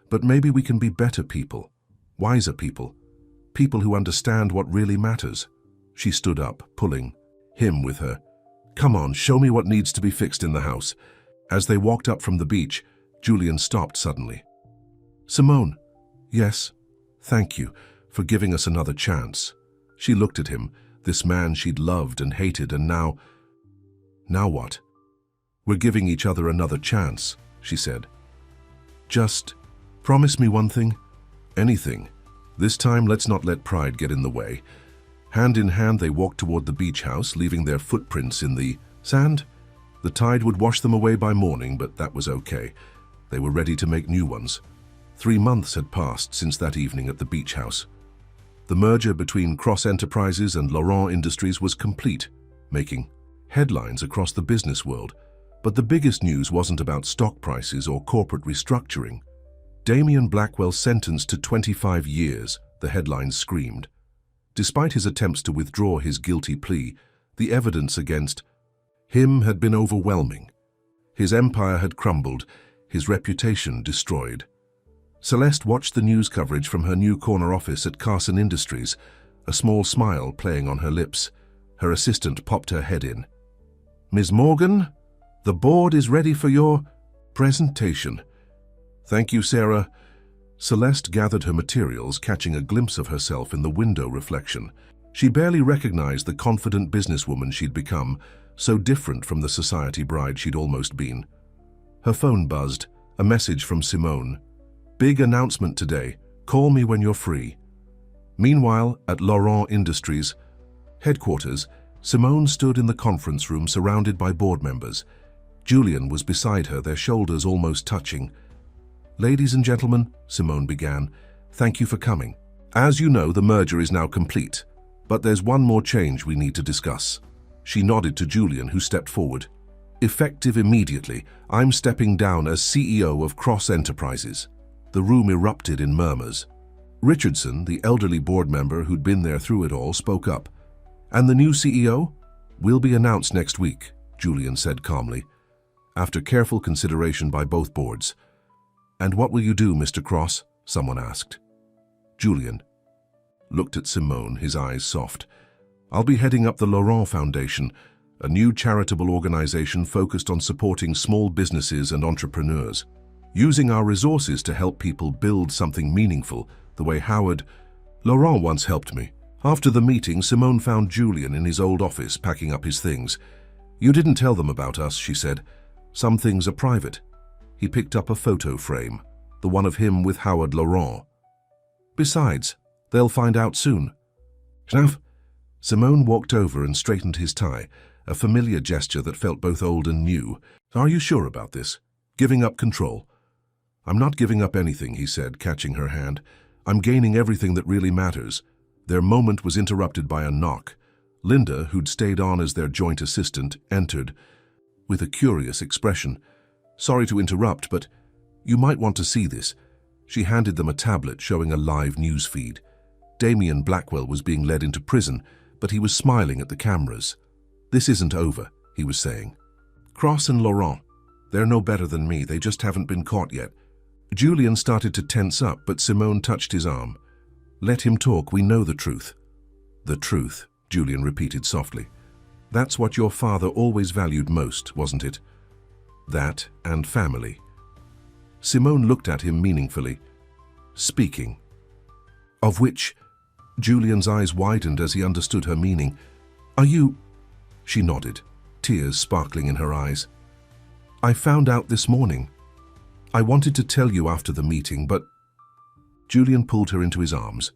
but maybe we can be better people, wiser people, people who understand what really matters. She stood up, pulling him with her. Come on, show me what needs to be fixed in the house. As they walked up from the beach, Julian stopped suddenly. Simone. Yes, thank you for giving us another chance. She looked at him, this man she'd loved and hated, and now what? We're giving each other another chance, she said. Just promise me one thing. Anything. This time let's not let pride get in the way. Hand in hand they walked toward the beach house, leaving their footprints in the sand. The tide would wash them away by morning, but that was okay. They were ready to make new ones. 3 months had passed since that evening at the beach house. The merger between Cross Enterprises and Laurent Industries was complete, making headlines across the business world. But the biggest news wasn't about stock prices or corporate restructuring. Damien Blackwell sentenced to 25 years, the headlines screamed. Despite his attempts to withdraw his guilty plea, the evidence against him had been overwhelming. His empire had crumbled, his reputation destroyed. Celeste watched the news coverage from her new corner office at Carson Industries, a small smile playing on her lips. Her assistant popped her head in. Ms. Morgan, the board is ready for your presentation. Thank you, Sarah. Celeste gathered her materials, catching a glimpse of herself in the window reflection. She barely recognized the confident businesswoman she'd become, so different from the society bride she'd almost been. Her phone buzzed, a message from Simone. Big announcement today. Call me when you're free. Meanwhile, at Laurent Industries headquarters, Simone stood in the conference room surrounded by board members. Julian was beside her, their shoulders almost touching. Ladies and gentlemen, Simone began, thank you for coming. As you know, the merger is now complete, but there's one more change we need to discuss. She nodded to Julian, who stepped forward. Effective immediately, I'm stepping down as CEO of Cross Enterprises. The room erupted in murmurs. Richardson, the elderly board member who'd been there through it all, spoke up. And the new CEO? Will be announced next week, Julian said calmly, after careful consideration by both boards. And what will you do, Mr. Cross? Someone asked. Julian looked at Simone, his eyes soft. I'll be heading up the Laurent Foundation, a new charitable organization focused on supporting small businesses and entrepreneurs, using our resources to help people build something meaningful, the way Laurent once helped me. After the meeting, Simone found Julian in his old office packing up his things. You didn't tell them about us, she said. Some things are private. He picked up a photo frame, the one of him with Howard Laurent. Besides, they'll find out soon. Schnaff? Simone walked over and straightened his tie, a familiar gesture that felt both old and new. Are you sure about this? Giving up control? I'm not giving up anything, he said, catching her hand. I'm gaining everything that really matters. Their moment was interrupted by a knock. Linda, who'd stayed on as their joint assistant, entered with a curious expression. Sorry to interrupt, but you might want to see this. She handed them a tablet showing a live news feed. Damien Blackwell was being led into prison, but he was smiling at the cameras. This isn't over, he was saying. Cross and Laurent, they're no better than me, they just haven't been caught yet. Julian started to tense up, but Simone touched his arm. Let him talk, we know the truth. The truth, Julian repeated softly. That's what your father always valued most, wasn't it? That and family. Simone looked at him meaningfully. Speaking. Of which? Julian's eyes widened as he understood her meaning. Are you? She nodded. tears sparkling in her eyes. "I found out this morning. I wanted to tell you after the meeting, but—" Julian pulled her into his arms,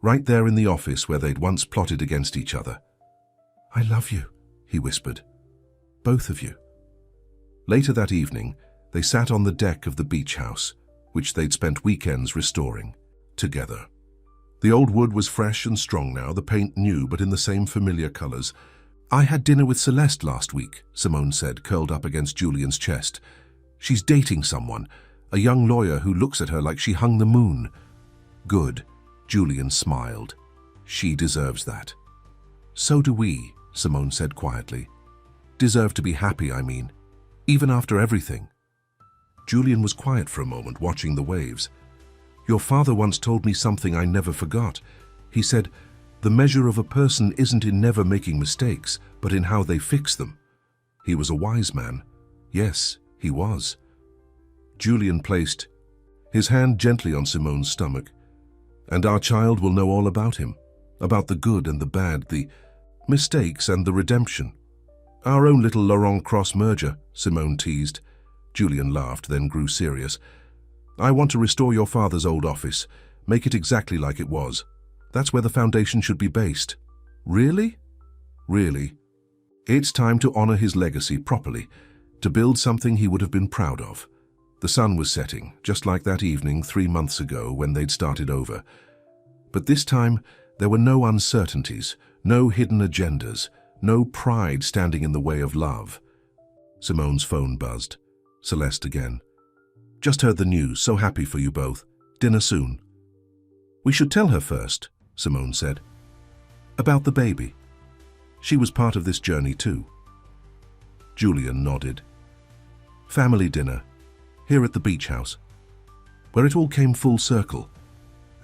right there in the office where they'd once plotted against each other. "I love you," he whispered. "Both of you." Later that evening, they sat on the deck of the beach house, which they'd spent weekends restoring, together. The old wood was fresh and strong now, the paint new but in the same familiar colors. "I had dinner with Celeste last week," Simone said, curled up against Julian's chest. "She's dating someone, a young lawyer who looks at her like she hung the moon." "Good," Julian smiled. "She deserves that." "So do we," Simone said quietly. "Deserve to be happy, I mean, even after everything." Julian was quiet for a moment, watching the waves. "Your father once told me something I never forgot. He said, the measure of a person isn't in never making mistakes, but in how they fix them." He was a wise man. Yes, he was. Julian placed his hand gently on Simone's stomach. "And our child will know all about him, about the good and the bad, the mistakes and the redemption. Our own little Laurent Cross merger," Simone teased. Julian laughed, then grew serious. "I want to restore your father's old office, make it exactly like it was. That's where the foundation should be based." "Really?" "Really. It's time to honor his legacy properly, to build something he would have been proud of." The sun was setting, just like that evening 3 months ago when they'd started over. But this time, there were no uncertainties, no hidden agendas, no pride standing in the way of love. Simone's phone buzzed. Celeste again. "Just heard the news, so happy for you both. Dinner soon." "We should tell her first," Simone said. "About the baby. She was part of this journey too." Julian nodded. Family dinner, here at the beach house, where it all came full circle.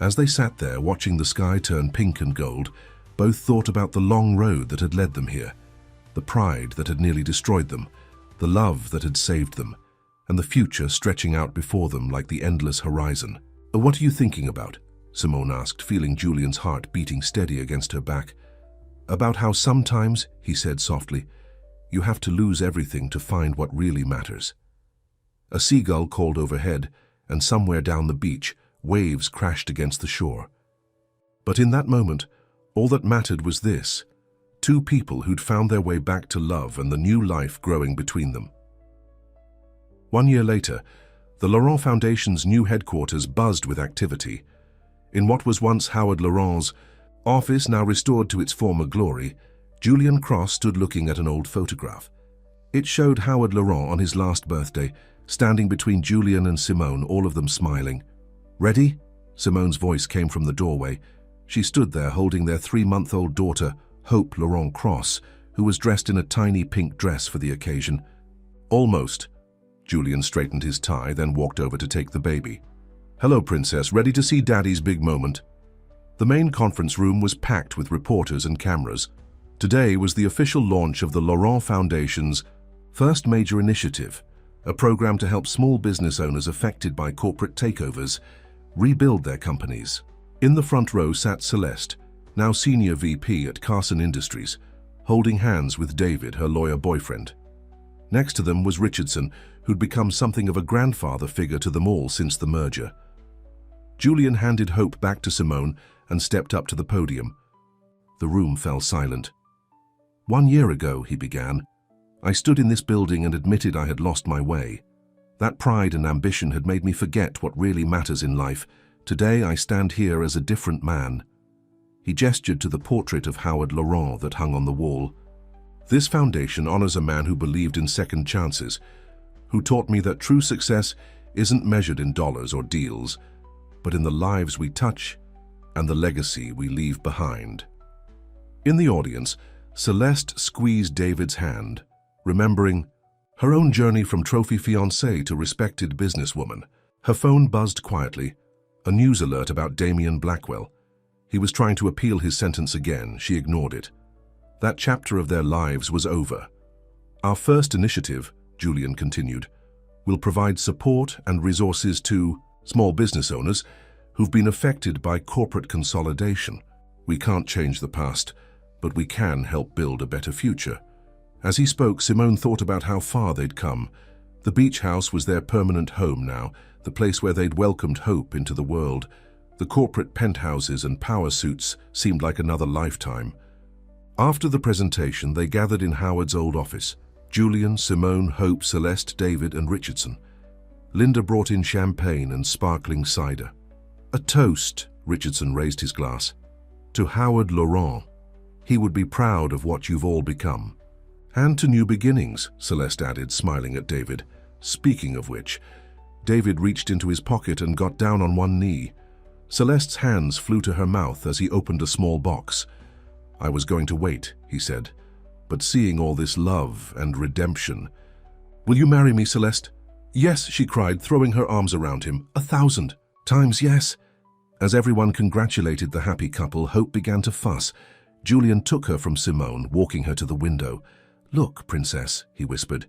As they sat there watching the sky turn pink and gold, both thought about the long road that had led them here, the pride that had nearly destroyed them, the love that had saved them, and the future stretching out before them like the endless horizon. "What are you thinking about?" Simone asked, feeling Julian's heart beating steady against her back. "About how sometimes," he said softly, "you have to lose everything to find what really matters." A seagull called overhead, and somewhere down the beach, waves crashed against the shore. But in that moment, all that mattered was this: two people who'd found their way back to love and the new life growing between them. 1 year later, the Laurent Foundation's new headquarters buzzed with activity. In what was once Howard Laurent's office, now restored to its former glory, Julian Cross stood looking at an old photograph. It showed Howard Laurent on his last birthday, standing between Julian and Simone, all of them smiling. "Ready?" Simone's voice came from the doorway. She stood there holding their 3-month-old daughter, Hope Laurent Cross, who was dressed in a tiny pink dress for the occasion. "Almost." Julian straightened his tie, then walked over to take the baby. "Hello, Princess. Ready to see Daddy's big moment?" The main conference room was packed with reporters and cameras. Today was the official launch of the Laurent Foundation's first major initiative, a program to help small business owners affected by corporate takeovers rebuild their companies. In the front row sat Celeste, now Senior VP at Carson Industries, holding hands with David, her lawyer boyfriend. Next to them was Richardson, who'd become something of a grandfather figure to them all since the merger. Julian handed Hope back to Simone and stepped up to the podium. The room fell silent. 1 year ago, he began, I stood in this building and admitted I had lost my way. That pride and ambition had made me forget what really matters in life. Today I stand here as a different man. He gestured to the portrait of Howard Laurent that hung on the wall. This foundation honors a man who believed in second chances, who taught me that true success isn't measured in dollars or deals, but in the lives we touch and the legacy we leave behind. In the audience, Celeste squeezed David's hand, remembering her own journey from trophy fiancée to respected businesswoman. Her phone buzzed quietly, a news alert about Damian Blackwell. He was trying to appeal his sentence again. She ignored it. That chapter of their lives was over. Our first initiative, Julian continued, will provide support and resources to small business owners who've been affected by corporate consolidation. We can't change the past, but we can help build a better future. As he spoke, Simone thought about how far they'd come. The beach house was their permanent home now, the place where they'd welcomed hope into the world. The corporate penthouses and power suits seemed like another lifetime. After the presentation, they gathered in Howard's old office. Julian, Simone, Hope, Celeste, David, and Richardson. Linda brought in champagne and sparkling cider. A toast, Richardson raised his glass. To Howard Laurent. He would be proud of what you've all become. And to new beginnings, Celeste added, smiling at David. Speaking of which, David reached into his pocket and got down on one knee. Celeste's hands flew to her mouth as he opened a small box. I was going to wait, he said, but seeing all this love and redemption. Will you marry me, Celeste? Yes, she cried, throwing her arms around him. 1,000 times yes. As everyone congratulated the happy couple, Hope began to fuss. Julian took her from Simone, walking her to the window. Look, princess, he whispered.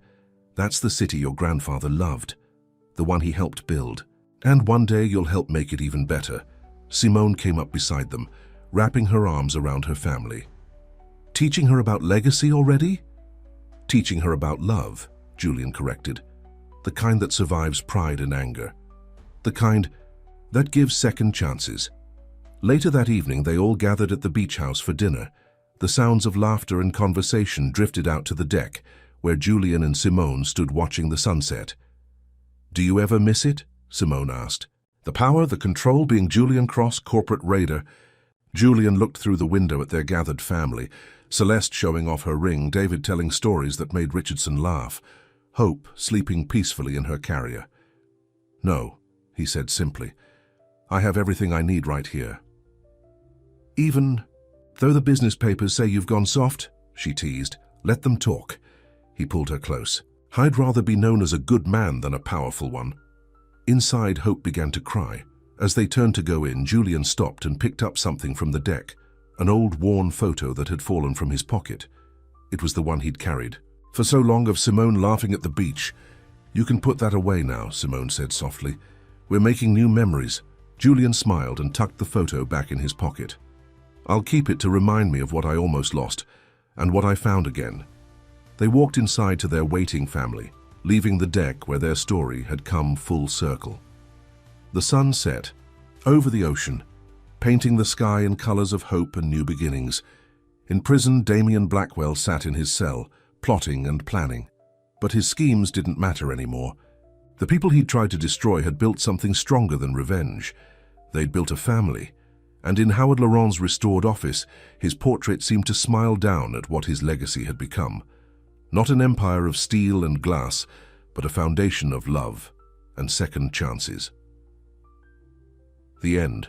That's the city your grandfather loved, the one he helped build. And one day you'll help make it even better. Simone came up beside them, wrapping her arms around her family. Teaching her about legacy already? Teaching her about love, Julian corrected. The kind that survives pride and anger. The kind that gives second chances. Later that evening, they all gathered at the beach house for dinner. The sounds of laughter and conversation drifted out to the deck, where Julian and Simone stood watching the sunset. Do you ever miss it? Simone asked. The power, the control, being Julian Cross, corporate raider. Julian looked through the window at their gathered family, Celeste showing off her ring, David telling stories that made Richardson laugh, Hope sleeping peacefully in her carrier. No, he said simply. I have everything I need right here. Even though the business papers say you've gone soft, she teased. Let them talk. He pulled her close. I'd rather be known as a good man than a powerful one. Inside, Hope began to cry. As they turned to go in, Julian stopped and picked up something from the deck, an old worn photo that had fallen from his pocket. It was the one he'd carried. For so long of Simone laughing at the beach. You can put that away now, Simone said softly. We're making new memories. Julian smiled and tucked the photo back in his pocket. I'll keep it to remind me of what I almost lost, and what I found again. They walked inside to their waiting family, leaving the deck where their story had come full circle. The sun set, over the ocean, painting the sky in colors of hope and new beginnings. In prison, Damien Blackwell sat in his cell, plotting and planning. But his schemes didn't matter anymore. The people he'd tried to destroy had built something stronger than revenge. They'd built a family. And in Howard Laurent's restored office, his portrait seemed to smile down at what his legacy had become. Not an empire of steel and glass, but a foundation of love and second chances. The end.